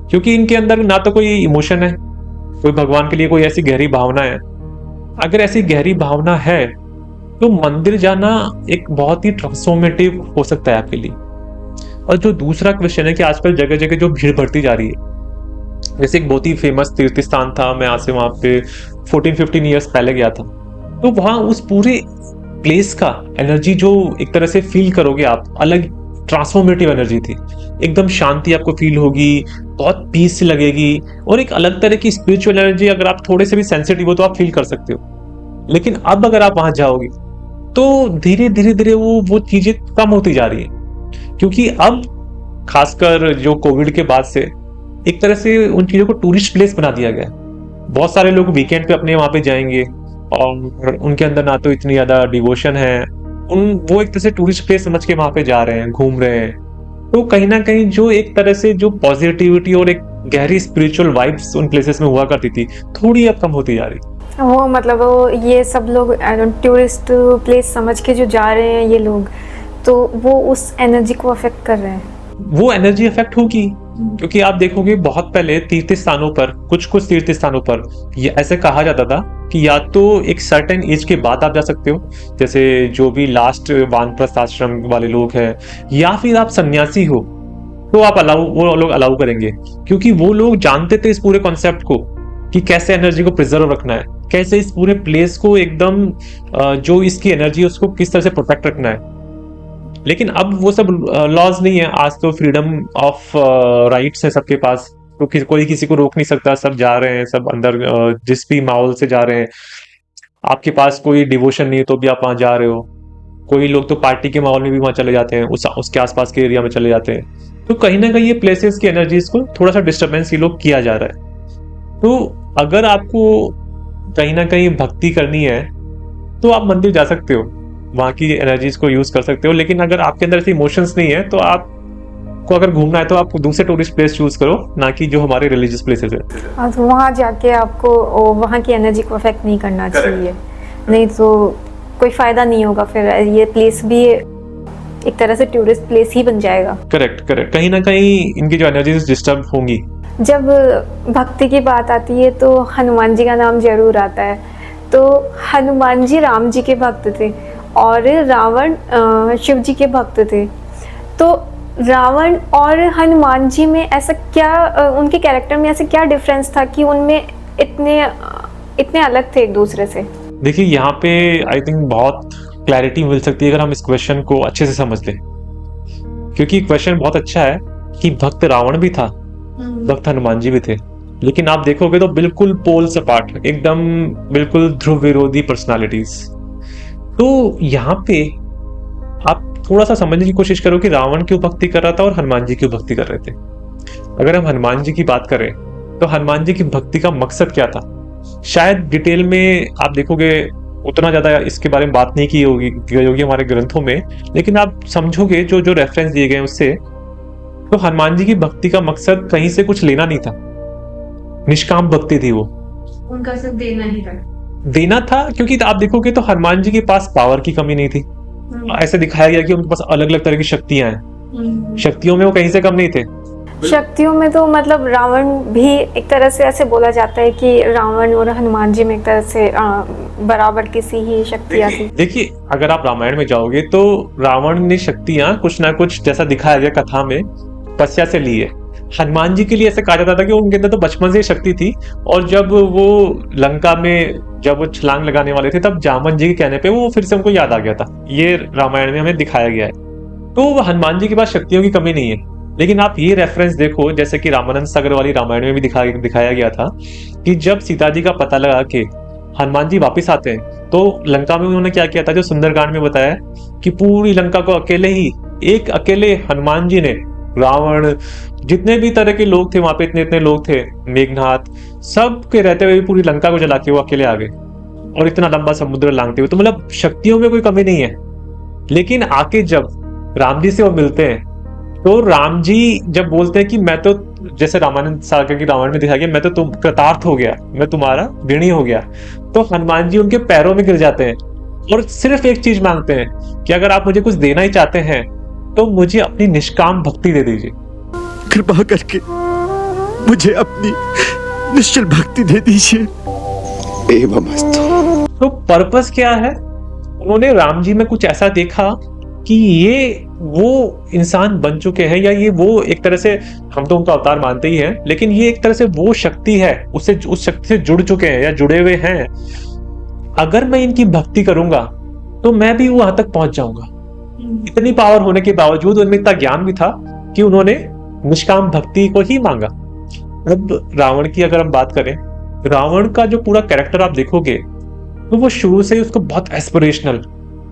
क्योंकि इनके अंदर ना तो कोई इमोशन है, कोई भगवान के लिए कोई ऐसी गहरी भावना है। अगर ऐसी गहरी भावना है तो मंदिर जाना एक बहुत ही ट्रांसफॉर्मेटिव हो सकता है आपके लिए। और जो दूसरा क्वेश्चन है कि आजकल जगह जगह जो भीड़ बढ़ती जा रही है, जैसे एक बहुत ही फेमस तीर्थ स्थान था, मैं आज से वहां पे 14-15 ईयर्स पहले गया था, तो वहां उस पूरे प्लेस का एनर्जी जो एक तरह से फील करोगे आप, अलग ट्रांसफॉर्मेटिव एनर्जी थी। एकदम शांति आपको फील होगी, बहुत पीस सी लगेगी, और एक अलग तरह की स्पिरिचुअल एनर्जी, अगर आप थोड़े से भी सेंसिटिव हो तो आप फील कर सकते हो। लेकिन अब अगर आप वहां जाओगे तो धीरे धीरे धीरे वो चीजें कम होती जा रही है, क्योंकि अब खासकर जो कोविड के बाद से एक तरह से उन चीजों को टूरिस्ट प्लेस बना दिया गया है। बहुत सारे लोग वीकेंड पे अपने वहां पे जाएंगे और उनके अंदर ना तो इतनी ज्यादा डिवोशन है, वो एक तरह से टूरिस्ट प्लेस समझ के वहां पे जा रहे हैं, घूम रहे हैं। तो कहीं ना कहीं जो एक तरह से जो पॉजिटिविटी और एक गहरी स्पिरिचुअल वाइब्स उन प्लेसेस में हुआ करती थी, थोड़ी अब कम होती जा रही। वो मतलब वो ये सब लोग टूरिस्ट प्लेस समझ के जो जा रहे हैं ये लोग, तो वो उस एनर्जी को अफेक्ट कर रहे हैं। वो एनर्जी अफेक्ट होगी, क्योंकि आप देखोगे बहुत पहले तीर्थ स्थानों पर, कुछ तीर्थ स्थानों पर ये ऐसे कहा जाता था कि या तो एक सर्टेन एज के बाद आप जा सकते हो, जैसे जो भी लास्ट वानप्रस्थ आश्रम वाले लोग हैं, या फिर आप सन्यासी हो तो आप वो लोग अलाउ करेंगे, क्योंकि वो लोग जानते थे इस पूरे कॉन्सेप्ट को कि कैसे एनर्जी को प्रिजर्व रखना है, कैसे इस पूरे प्लेस को एकदम जो इसकी एनर्जी है उसको किस तरह से प्रोटेक्ट रखना है। लेकिन अब वो सब लॉज नहीं है, आज तो फ्रीडम ऑफ राइट्स है सबके पास, तो कोई किसी को रोक नहीं सकता, सब जा रहे हैं, सब अंदर जिस भी माहौल से जा रहे हैं। आपके पास कोई डिवोशन नहीं है तो भी आप वहां जा रहे हो। कोई लोग तो पार्टी के माहौल में भी वहां चले जाते हैं, उसके आसपास के एरिया में चले जाते हैं। तो कहीं ना कहीं ये प्लेसेस की एनर्जीज को थोड़ा सा डिस्टर्बेंस ये लोग किया जा रहा है। तो अगर आपको कहीं ना कहीं भक्ति करनी है तो आप मंदिर जा सकते हो, वहां की एनर्जीज को यूज कर सकते हो। लेकिन अगर आपके अंदर ऐसे इमोशंस नहीं है तो आपको अगर घूमना है तो आप दूसरे टूरिस्ट प्लेस चूज करो, ना कि जो हमारे रिलीजियस प्लेसेस है। तो वहाँ जाके आपको वहाँ की एनर्जी को अफेक्ट नहीं करना चाहिए, नहीं तो कोई फायदा नहीं होगा, फिर ये प्लेस भी एक तरह से टूरिस्ट प्लेस ही बन जाएगा। करेक्ट, कहीं ना कहीं इनकी जो एनर्जीज डिस्टर्ब होंगी। जब भक्ति की बात आती है तो हनुमान जी का नाम जरूर आता है। तो हनुमान जी राम जी के भक्त थे और रावण शिव जी के भक्त थे। तो रावण और हनुमान जी में ऐसा क्या, उनके कैरेक्टर में ऐसा क्या डिफरेंस था कि उनमें इतने अलग थे एक दूसरे से? देखिए, यहाँ पे आई थिंक बहुत क्लैरिटी मिल सकती है अगर हम इस क्वेश्चन को अच्छे से समझ लें, क्योंकि क्वेश्चन बहुत अच्छा है कि भक्त रावण भी था, भक्त हनुमान जी भी थे, लेकिन आप देखोगे तो बिल्कुल पोल्स अपार्ट, एकदम बिल्कुल ध्रुव विरोधी पर्सनालिटीज। तो यहाँ पे आप थोड़ा सा समझने की कोशिश करो कि रावण क्यों भक्ति कर रहा था और हनुमान जी क्यों भक्ति कर रहे थे। अगर हम हनुमान जी की बात करें तो हनुमान जी की भक्ति का मकसद क्या था, शायद डिटेल में आप देखोगे उतना ज्यादा इसके बारे में बात नहीं की होगी हमारे ग्रंथों में, लेकिन आप समझोगे जो जो रेफरेंस दिए गए उससे, तो हनुमान जी की भक्ति का मकसद कहीं से कुछ लेना नहीं था, निष्काम भक्ति थी वो, उनका सिर्फ देना ही था। देना था। क्योंकि आप देखोगे तो हनुमान जी के पास पावर की कमी नहीं थी, ऐसे दिखाया गया कि उनके पास अलग अलग तरह की शक्तियां हैं, शक्तियों में वो कहीं से कम नहीं थे। शक्तियों में तो मतलब रावण भी एक तरह से ऐसे बोला जाता है कि रावण और हनुमान जी में एक तरह से बराबर किसी ही शक्तियां थी। देखिए, अगर आप रामायण में जाओगे तो रावण ने शक्तियां कुछ ना कुछ, जैसा दिखाया गया कथा में, तपस्या से ली है। हनुमान जी के लिए ऐसे कहा जाता था कि उनके अंदर तो बचपन से शक्ति थी, और जब वो लंका में जब वो छलांग लगाने वाले थे तब जामन जी के कहने पे वो फिर से उनको याद आ गया था। ये रामायण में हमें दिखाया गया है। तो हनुमान जी के पास शक्तियों की कमी नहीं है। लेकिन आप ये रेफरेंस देखो, जैसे कि रामानंद सागर वाली रामायण में भी दिखाया गया था कि जब सीता जी का पता लगा के हनुमान जी वापिस आते हैं तो लंका में उन्होंने क्या किया था, जो सुंदरकांड में बताया कि पूरी लंका को अकेले हनुमान जी ने, रावण, जितने भी तरह के लोग थे वहां पे, इतने लोग थे, मेघनाथ, सब के रहते हुए पूरी लंका को जला के वो अकेले आ गए, और इतना लंबा समुद्र लांघते हुए। तो मतलब शक्तियों में कोई कमी नहीं है। लेकिन आके जब राम जी से वो मिलते हैं तो राम जी जब बोलते हैं कि मैं तो, जैसे रामानंद सागर की रामायण में दिखाया गया, मैं तो तुम कृतार्थ हो गया, मैं तुम्हारा ऋणी हो गया, तो हनुमान जी उनके पैरों में गिर जाते हैं और सिर्फ एक चीज मांगते हैं कि अगर आप मुझे कुछ देना ही चाहते हैं तो मुझे अपनी निष्काम भक्ति दे दीजिए, कृपा करके मुझे अपनी निश्चल भक्ति दे दीजिए। एवमस्तु। तो पर्पस क्या है? उन्होंने राम जी में कुछ ऐसा देखा कि ये वो इंसान बन चुके हैं, या ये वो, एक तरह से हम तो उनका अवतार मानते ही हैं, लेकिन ये एक तरह से वो शक्ति है, उससे, उस शक्ति से जुड़ चुके हैं या जुड़े हुए हैं। अगर मैं इनकी भक्ति करूंगा तो मैं भी वहां तक पहुंच जाऊंगा। इतनी पावर होने के बावजूद उनमें इतना ज्ञान भी था कि उन्होंने निष्काम भक्ति को ही मांगा। अब रावण की अगर हम बात करें, रावण का जो पूरा कैरेक्टर आप देखोगे तो वो शुरू से उसको बहुत एस्पिरेशनल,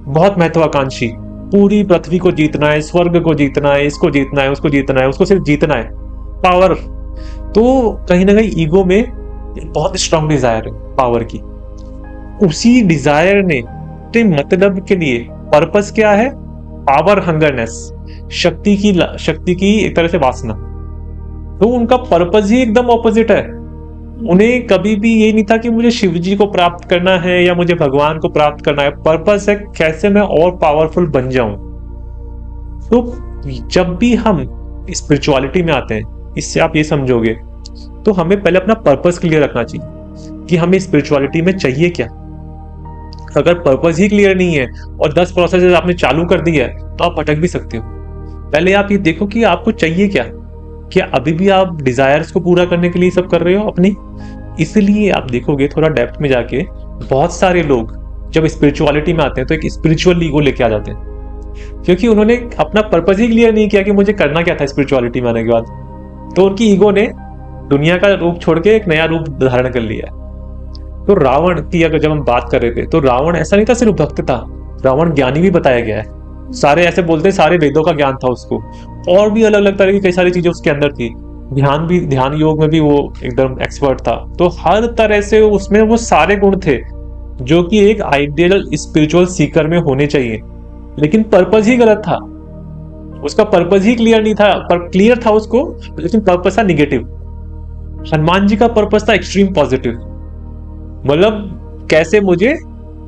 बहुत महत्वाकांक्षी, पूरी पृथ्वी को जीतना है, स्वर्ग को जीतना है, इसको जीतना है, उसको जीतना है, उसको सिर्फ जीतना है, पावर। तो कहीं ना कहीं ईगो में बहुत स्ट्रांग डिजायर है पावर की। उसी डिजायर ने अपने मतलब के लिए, पर्पस क्या है? पावर हंगरनेस, शक्ति की एक तरह से वासना। तो उनका पर्पस ही एकदम ऑपोजिट है। उन्हें कभी भी ये नहीं था कि मुझे शिव जी को प्राप्त करना है या मुझे भगवान को प्राप्त करना है। पर्पस है कैसे मैं और पावरफुल बन जाऊं। तो जब भी हम स्पिरिचुअलिटी में आते हैं, इससे आप ये समझोगे, तो हमें पहले अपना पर्पस क्लियर रखना चाहिए कि हमें स्पिरिचुअलिटी में चाहिए क्या। अगर पर्पस ही क्लियर नहीं है और 10 प्रोसेस आपने चालू कर दी है तो आप भटक भी सकते हो। पहले आप ये देखो कि आपको चाहिए क्या अभी भी आप डिजायर्स को पूरा करने के लिए सब कर रहे हो अपनी। इसलिए आप देखोगे थोड़ा डेप्थ में जाके, बहुत सारे लोग जब स्पिरिचुअलिटी में आते हैं तो एक स्पिरिचुअल ईगो लेके आ जाते हैं, क्योंकि उन्होंने अपना पर्पस ही क्लियर नहीं किया कि मुझे करना क्या था स्पिरिचुअलिटी में आने के बाद। तो उनकी ईगो ने दुनिया का रूप छोड़ के एक नया रूप धारण कर लिया। तो रावण की अगर जब हम बात कर रहे थे, तो रावण ऐसा नहीं था सिर्फ भक्त था, रावण ज्ञानी भी बताया गया है। सारे ऐसे बोलते, सारे वेदों का ज्ञान था उसको, और भी अलग अलग तरह की कई सारी चीजें उसके अंदर थी। ध्यान योग में भी वो एकदम एक्सपर्ट था। तो हर तरह से उसमें वो सारे गुण थे जो कि एक आइडियल स्पिरिचुअल सीकर में होने चाहिए। लेकिन पर्पस ही गलत था, उसका पर्पस ही क्लियर नहीं था। पर क्लियर था उसको, लेकिन पर्पस था निगेटिव। हनुमान जी का पर्पस था एक्सट्रीम पॉजिटिव, मतलब कैसे मुझे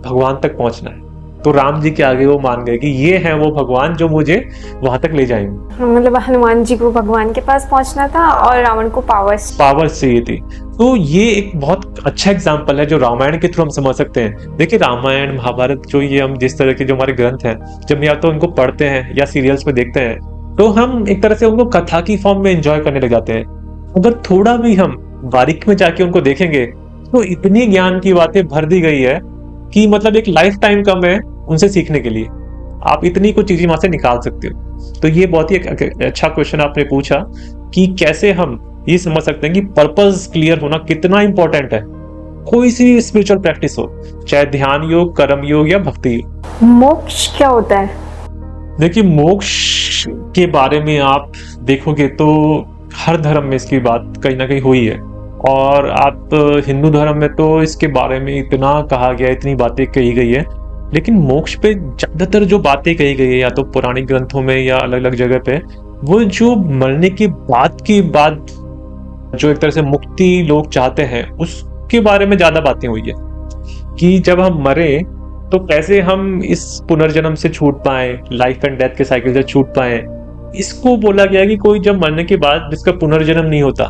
भगवान तक पहुंचना है। तो राम जी के आगे वो मान गए कि ये है वो भगवान जो मुझे वहां तक ले जाएंगे। मतलब हनुमान जी को भगवान के पास पहुंचना था और रावण को पावर चाहिए थी। तो ये एक बहुत अच्छा एग्जाम्पल है जो रामायण के थ्रू हम समझ सकते हैं। देखिए, रामायण, महाभारत, जो ये हम जिस तरह के जो हमारे ग्रंथ हैं, जब या तो इनको पढ़ते हैं या सीरियल्स में देखते हैं, तो हम एक तरह से उनको कथा की फॉर्म में एंजॉय करने लग जाते हैं। अगर थोड़ा भी हम बारीक में जाके उनको देखेंगे तो इतनी ज्ञान की बातें भर दी गई है कि मतलब एक लाइफ टाइम कम है उनसे सीखने के लिए। आप इतनी कुछ चीजें वहां से निकाल सकते हो। तो ये बहुत ही अच्छा क्वेश्चन आपने पूछा कि कैसे हम ये समझ सकते हैं कि पर्पस क्लियर होना कितना इंपॉर्टेंट है। कोई सी स्पिरिचुअल प्रैक्टिस हो, चाहे ध्यान योग, कर्म योग या भक्ति योग। मोक्ष क्या होता है? देखिए, मोक्ष के बारे में आप देखोगे तो हर धर्म में इसकी बात कहीं ना कहीं हुई है। और आप हिंदू धर्म में तो इसके बारे में इतना कहा गया है, इतनी बातें कही गई है, लेकिन मोक्ष पे ज्यादातर जो बातें कही गई है या तो पुरानी ग्रंथों में या अलग अलग जगह पे, वो जो मरने के बाद की बात, जो एक तरह से मुक्ति लोग चाहते हैं, उसके बारे में ज्यादा बातें हुई है कि जब हम मरे तो कैसे हम इस पुनर्जन्म से छूट पाए, लाइफ एंड डेथ के साइकिल से छूट पाए। इसको बोला गया कि कोई जब मरने के बाद जिसका पुनर्जन्म नहीं होता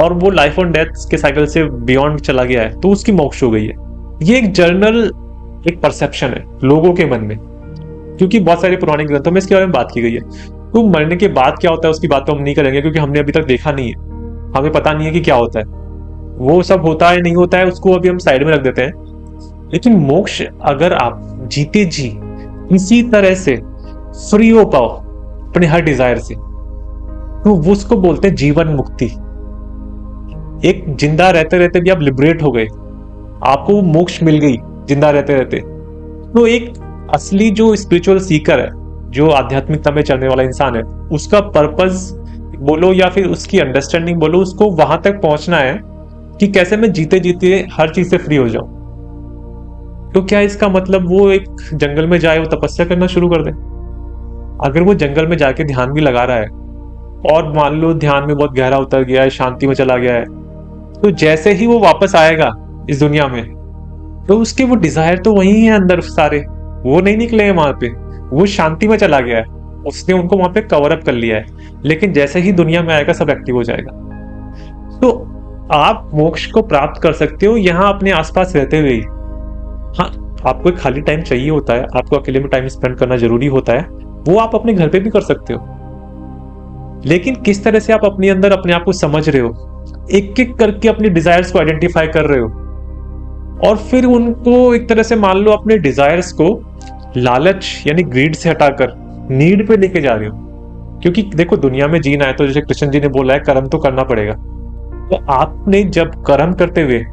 और वो लाइफ एंड डेथ के साइकिल से बियॉन्ड चला गया है तो उसकी मोक्ष हो गई है। ये एक जर्नल एक परसेप्शन है लोगों के मन में, क्योंकि बहुत सारे पुराने ग्रंथों में इसके बारे में बात की गई है। तो मरने के बाद क्या होता है उसकी बात तो हम नहीं करेंगे, क्योंकि हमने अभी तक देखा नहीं है, हमें पता नहीं है कि क्या होता है, वो सब होता है नहीं होता है उसको अभी हम साइड में रख देते हैं। लेकिन मोक्ष अगर आप जीते जी इसी तरह से फ्री हो पाओ अपने हर डिजायर से, तो वो उसको बोलते हैं जीवन मुक्ति। एक जिंदा रहते रहते भी आप लिबरेट हो गए, आपको मोक्ष मिल गई जिंदा रहते रहते। तो एक असली जो स्पिरिचुअल सीकर है, जो आध्यात्मिकता में चलने वाला इंसान है, उसका पर्पस बोलो या फिर उसकी अंडरस्टैंडिंग बोलो, उसको वहां तक पहुंचना है कि कैसे मैं जीते जीते हर चीज से फ्री हो जाऊं। तो क्या इसका मतलब वो एक जंगल में जाए, वो तपस्या करना शुरू कर दे? अगर वो जंगल में जाके ध्यान भी लगा रहा है और मान लो ध्यान में बहुत गहरा उतर गया है, शांति में चला गया है, तो जैसे ही वो वापस आएगा इस दुनिया में तो उसके वो डिजायर तो वही है अंदर सारे, वो नहीं निकले हैं वहां पे, वो शांति में चला गया है, उसने उनको वहां पे कवर अप कर लिया है। लेकिन जैसे ही दुनिया में आएगा सब एक्टिव हो जाएगा। तो आप मोक्ष को प्राप्त कर सकते हो यहाँ अपने आसपास रहते हुए ही। हाँ, आपको एक खाली टाइम चाहिए होता है, आपको अकेले में टाइम स्पेंड करना जरूरी होता है, वो आप अपने घर पे भी कर सकते हो। लेकिन किस तरह से आप अपने अंदर अपने आप को समझ रहे हो, एक एक करके अपनी डिजायर्स को आइडेंटिफाई कर रहे हो और फिर उनको एक तरह से मान लो अपने डिजायर्स को लालच यानी ग्रीड से हटाकर नीड पे लेके जा रहे हो। क्योंकि देखो दुनिया में जीना है तो जैसे कृष्ण जी ने बोला है, कर्म तो करना पड़ेगा। तो आपने जब कर्म करते हुए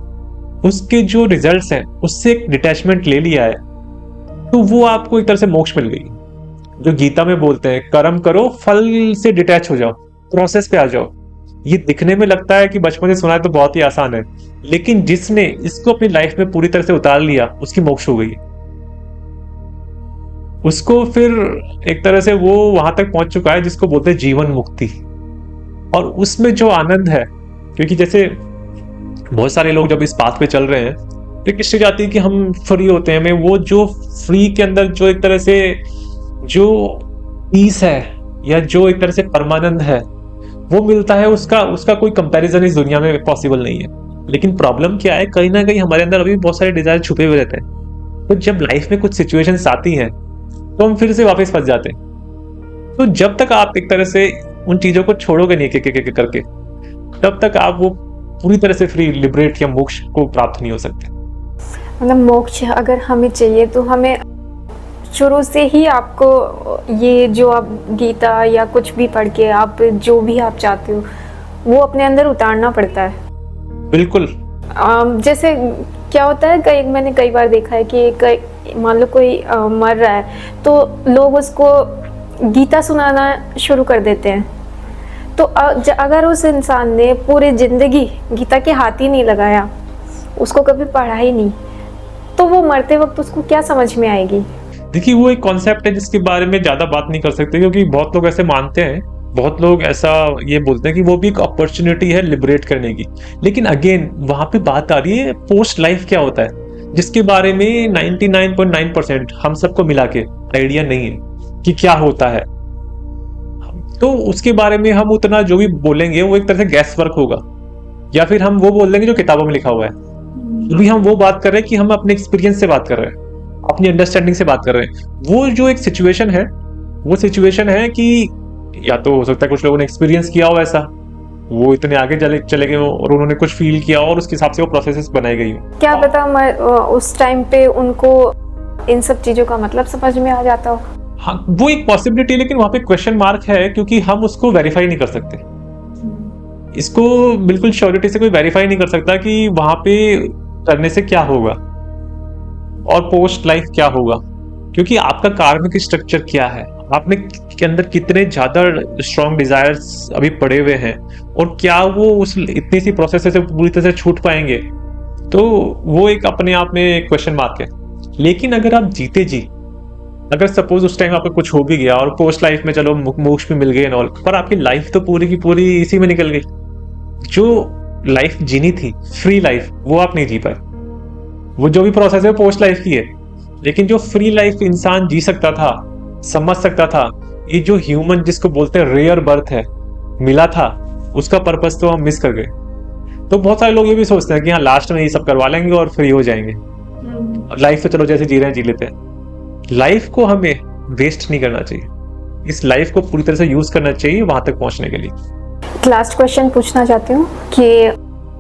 उसके जो रिजल्ट्स हैं उससे एक डिटैचमेंट ले लिया है, तो वो आपको एक तरह से मोक्ष मिल गई। जो गीता में बोलते हैं कर्म करो, फल से डिटैच हो जाओ, प्रोसेस पे आ जाओ। ये दिखने में लगता है कि बचपन से सुना है तो बहुत ही आसान है, लेकिन जिसने इसको अपनी लाइफ में पूरी तरह से उतार लिया उसकी मोक्ष हो गई। उसको फिर एक तरह से वो वहां तक पहुंच चुका है जिसको बोलते हैं जीवन मुक्ति। और उसमें जो आनंद है, क्योंकि जैसे बहुत सारे लोग जब इस पाथ पे चल रहे हैं तो किससे जाती है कि हम फ्री होते हैं, हमें वो जो फ्री के अंदर जो एक तरह से जो पीस है या जो एक तरह से परमानंद है वो मिलता है, उसका कोई कंपैरिजन इस दुनिया में पॉसिबल नहीं है। लेकिन प्रॉब्लम क्या है, कहीं ना कहीं हमारे अंदर अभी बहुत सारे डिजायर छुपे हुए रहते हैं। तो जब लाइफ में कुछ सिचुएशंस आती हैं तो हम फिर से वापस फंस जाते हैं। तो जब तक आप एक तरह से उन चीजों को छोड़ोगे नहीं एक करके, तब तक आप वो पूरी तरह से फ्री लिबरेट या मोक्ष को प्राप्त नहीं हो सकते। मतलब मोक्ष अगर हमें चाहिए तो हमें शुरू से ही आपको ये जो आप गीता या कुछ भी पढ़ के आप जो भी आप चाहते हो वो अपने अंदर उतारना पड़ता है। बिल्कुल। जैसे क्या होता है, मैंने कई बार देखा है कि मान लो कोई मर रहा है तो लोग उसको गीता सुनाना शुरू कर देते हैं। तो अगर उस इंसान ने पूरी जिंदगी गीता के हाथ ही नहीं लगाया, उसको कभी पढ़ा ही नहीं, तो वो मरते वक्त उसको क्या समझ में आएगी? देखिए वो एक कॉन्सेप्ट है जिसके बारे में ज्यादा बात नहीं कर सकते, क्योंकि बहुत लोग ऐसे मानते हैं, बहुत लोग ऐसा ये बोलते हैं कि वो भी एक अपॉर्चुनिटी है लिबरेट करने की। लेकिन अगेन वहां पे बात आ रही है पोस्ट लाइफ क्या होता है, जिसके बारे में 99.9% हम सबको मिला के आइडिया नहीं है कि क्या होता है। तो उसके बारे में हम उतना जो भी बोलेंगे वो एक तरह से गैस वर्क होगा, या फिर हम वो बोल देंगे जो किताबों में लिखा हुआ है। अभी हम वो बात कर रहे हैं कि हम अपने एक्सपीरियंस से बात कर रहे हैं, अपनी अंडरस्टैंडिंग से बात कर रहे हैं। वो जो एक सिचुएशन है, वो सिचुएशन है कि या तो हो सकता है कुछ लोगों ने एक्सपीरियंस किया हो ऐसा, वो इतने आगे चले गए और उन्होंने कुछ फील किया और उसके हिसाब से वो प्रोसेसेस बनाई गई हो। क्या पता उस टाइम पे उनको इन सब चीजों का मतलब समझ में आ जाता हो। हाँ, वो एक पॉसिबिलिटी, लेकिन वहां पे क्वेश्चन मार्क है, क्योंकि हम उसको वेरीफाई नहीं कर सकते। इसको बिल्कुल श्योरिटी से कोई वेरीफाई नहीं कर सकता कि वहां पे करने से क्या होगा और पोस्ट लाइफ क्या होगा, क्योंकि आपका कार्मिक स्ट्रक्चर क्या है, आपने के अंदर कितने ज्यादा स्ट्रॉन्ग डिजायर्स अभी पड़े हुए हैं, और क्या वो उस इतनी सी प्रोसेस से पूरी तरह से छूट पाएंगे? तो वो एक अपने आप में एक क्वेश्चन मार्क है। लेकिन अगर आप जीते जी, अगर सपोज उस टाइम आपको कुछ हो भी गया और पोस्ट लाइफ में चलो मोक्ष भी मिल गए एंड ऑल, पर आपकी लाइफ तो पूरी की पूरी इसी में निकल गई। जो लाइफ जीनी थी, फ्री लाइफ, वो आप नहीं जी पाए। वो जो भी प्रोसेस है पोस्ट लाइफ की है, लेकिन जो फ्री लाइफ इंसान जी सकता था, समझ सकता था, ये जो ह्यूमन जिसको बोलते हैं रेयर बर्थ है, मिला था, उसका पर्पस तो हम मिस कर गए। तो बहुत सारे लोग ये भी सोचते हैं कि हाँ लास्ट में ये सब करवा लेंगे और फ्री हो जाएंगे, लाइफ तो चलो जैसे जी रहे हैं जी लेते हैं। लाइफ को हमें वेस्ट नहीं करना चाहिए, इस लाइफ को पूरी तरह से यूज करना चाहिए वहां तक पहुंचने के लिए। लास्ट क्वेश्चन पूछना चाहती हूँ कि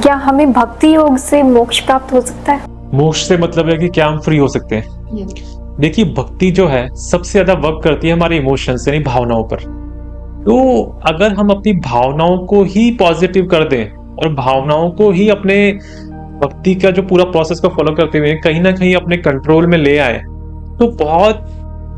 क्या हमें भक्ति योग से मोक्ष प्राप्त हो सकता है? मोक्ष से मतलब है कि क्या हम फ्री हो सकते हैं? देखिए, भक्ति जो है सबसे ज्यादा वर्क करती है हमारे इमोशंस यानी भावनाओं पर। तो अगर हम अपनी भावनाओं को ही पॉजिटिव कर दें और भावनाओं को ही अपने भक्ति का जो पूरा प्रोसेस को फॉलो करते हुए कहीं ना कहीं अपने कंट्रोल में ले आए, तो बहुत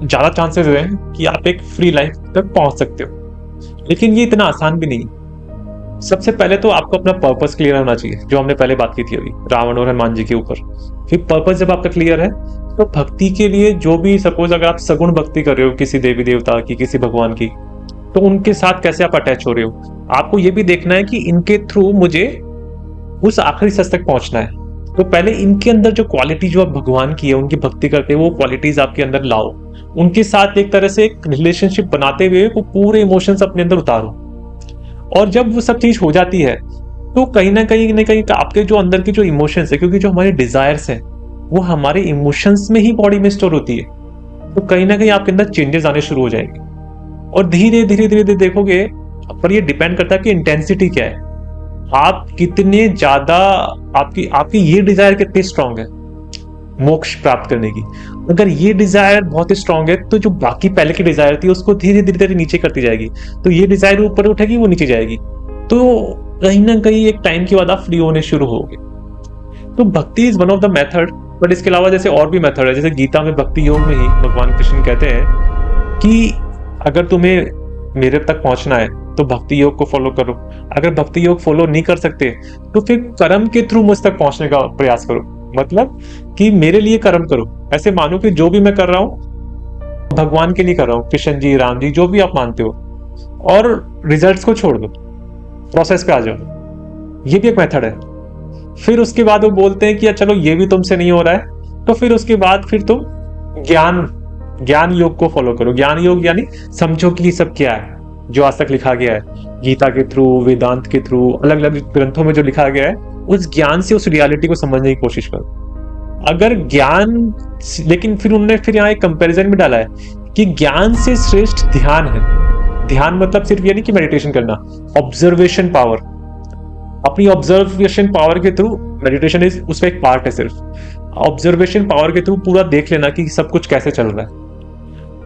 ज्यादा चांसेस हैं कि आप एक फ्री लाइफ तक पहुंच सकते हो। लेकिन ये इतना आसान भी नहीं। सबसे पहले तो आपको अपना पर्पस क्लियर होना चाहिए, जो हमने पहले बात की थी अभी रावण और हनुमान जी के ऊपर। फिर पर्पस जब आपका क्लियर है, तो भक्ति के लिए जो भी, सपोज अगर आप सगुण भक्ति कर रहे हो किसी देवी देवता की, किसी भगवान की, तो उनके साथ कैसे आप अटैच हो रहे हो। आपको ये भी देखना है कि इनके थ्रू मुझे उस आखिरी सच तक पहुंचना है। तो पहले इनके अंदर जो क्वालिटी जो आप भगवान की है, उनकी भक्ति करते हैं, वो क्वालिटीज आपके अंदर लाओ। उनके साथ एक तरह से एक रिलेशनशिप बनाते हुए वो पूरे इमोशंस अपने अंदर उतारो। और जब वो सब चीज हो जाती है, तो कहीं ना कहीं आपके जो अंदर के जो इमोशंस है, क्योंकि जो हमारे डिजायर्स हैं वो हमारे इमोशंस में ही बॉडी में स्टोर होती है, तो कहीं ना कहीं आपके अंदर चेंजेस आने शुरू हो जाएंगे। और धीरे धीरे देखोगे, पर ये डिपेंड करता है कि इंटेंसिटी क्या है, आप कितने ज्यादा, आपकी ये डिजायर कितनी स्ट्रांग है मोक्ष प्राप्त करने की। अगर ये डिजायर बहुत ही स्ट्रांग है, तो जो बाकी पहले की डिजायर थी उसको धीरे धीरे नीचे करती जाएगी। तो ये डिजायर ऊपर उठेगी, वो नीचे जाएगी। तो कहीं ना कहीं एक टाइम के बाद आप फ्री होने शुरू होगे। तो bhakti is one of the method, but इसके अलावा जैसे और भी मेथड है। जैसे गीता में भक्ति योग में ही भगवान कृष्ण कहते हैं कि अगर तुम्हें मेरे तक पहुंचना है तो भक्ति योग को फॉलो करो। अगर भक्ति योग फॉलो नहीं कर सकते तो फिर कर्म के थ्रू मुझ तक पहुंचने का प्रयास करो। मतलब कि मेरे लिए कर्म करो। ऐसे मानो कि जो भी मैं कर रहा हूं भगवान के लिए कर रहा हूं, कृष्ण जी, राम जी, जो भी आप मानते हो, और रिजल्ट्स को छोड़ दो, प्रोसेस पे आ जाओ। ये भी एक मेथड है। फिर उसके बाद वो बोलते हैं कि चलो ये भी तुमसे नहीं हो रहा है, तो फिर उसके बाद फिर तुम ज्ञान योग को फॉलो करो। ज्ञान योग यानी समझो कि ये सब क्या है, जो आज तक लिखा गया है गीता के थ्रू, वेदांत के थ्रू, अलग अलग ग्रंथों में जो लिखा गया है, उस ज्ञान से उस रियलिटी को समझने की कोशिश करो। अगर ज्ञान, लेकिन फिर उन्होंने फिर यहाँ एक कंपैरिजन भी डाला है कि ज्ञान से श्रेष्ठ ध्यान है। ध्यान मतलब सिर्फ ये नहीं कि मेडिटेशन करना, ऑब्जर्वेशन पावर। अपनी ऑब्जर्वेशन पावर के थ्रू, मेडिटेशन इज उसका एक पार्ट है, सिर्फ ऑब्जर्वेशन पावर के थ्रू पूरा देख लेना कि सब कुछ कैसे चल रहा है।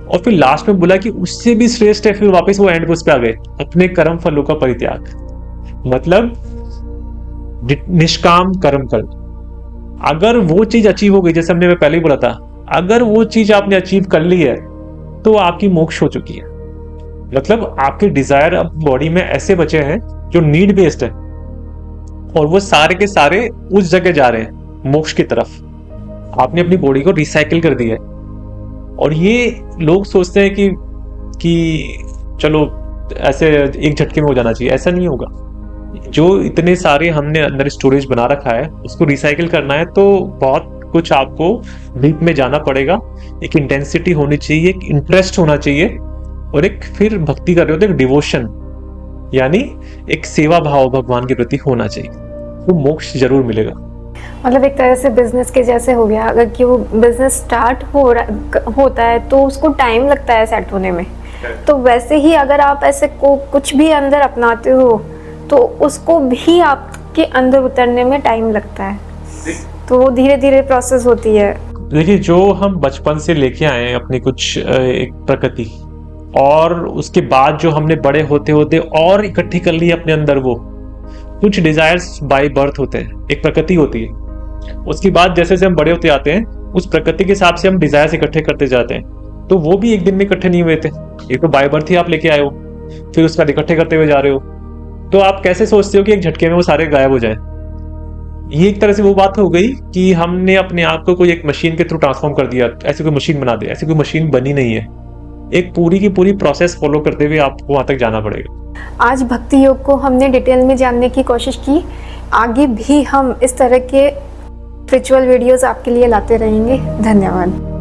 और फिर लास्ट में बोला कि उससे भी श्रेष्ठ है, फिर वापस वो एंड पे आ गए, अपने कर्म फलों का परित्याग, मतलब निष्काम कर्म कर। अगर वो चीज अचीव हो गई, जैसे हमने पहले ही बोला था, अगर वो चीज आपने अचीव कर ली है तो आपकी मोक्ष हो चुकी है। मतलब आपके डिजायर अब बॉडी में ऐसे बचे हैं जो नीड बेस्ड है, और वो सारे के सारे उस जगह जा रहे हैं मोक्ष की तरफ। आपने अपनी बॉडी को रिसाइकिल कर दिया है। और ये लोग सोचते हैं कि चलो ऐसे एक झटके में हो जाना चाहिए, ऐसा नहीं होगा। जो इतने सारे हमने अंदर स्टोरेज बना रखा है उसको रिसाइकिल करना है, तो बहुत कुछ आपको डीप में जाना पड़ेगा। एक इंटेंसिटी होनी चाहिए, एक इंटरेस्ट होना चाहिए, और एक फिर भक्ति कर रहे हो तो एक डिवोशन यानी एक सेवा भाव भगवान के प्रति होना चाहिए, तो मोक्ष जरूर मिलेगा। मतलब एक तरह से बिजनेस के जैसे हो गया। अगर कि वो बिजनेस स्टार्ट होता है तो उसको टाइम लगता है सेट होने में, तो वैसे ही अगर आप ऐसे को कुछ भी अंदर अपनाते हो तो उसको भी आपके अंदर उतरने में टाइम लगता है, तो वो धीरे धीरे प्रोसेस होती है। देखिए, जो हम बचपन से लेके आए हैं अपनी कुछ एक प्रकृति, और उसके बाद जो हमने बड़े होते होते और इकट्ठी कर ली अपने अंदर, वो कुछ डिजायर्स बाय बर्थ होते हैं, एक प्रकृति होती है। उसके बाद जैसे जैसे हम बड़े होते आते हैं, उस प्रकृति के हिसाब से हम डिजायर्स इकट्ठे करते जाते हैं। तो वो भी एक दिन में इकट्ठे नहीं हुए थे। एक तो बाय बर्थ ही आप लेके आए हो, फिर उसका इकट्ठे करते हुए जा रहे हो। तो आप कैसे सोचते हो कि एक झटके में वो सारे गायब हो जाए? ये एक तरह से वो बात हो गई कि हमने अपने आप को कोई एक मशीन के थ्रू ट्रांसफॉर्म कर दिया, ऐसी कोई मशीन बना दे। ऐसी कोई मशीन बनी नहीं है। एक पूरी की पूरी प्रोसेस फॉलो करते हुए आपको वहां तक जाना पड़ेगा। आज भक्ति योग को हमने डिटेल में जानने की कोशिश की। आगे भी हम इस तरह के स्पिरिचुअल वीडियोस आपके लिए लाते रहेंगे। धन्यवाद।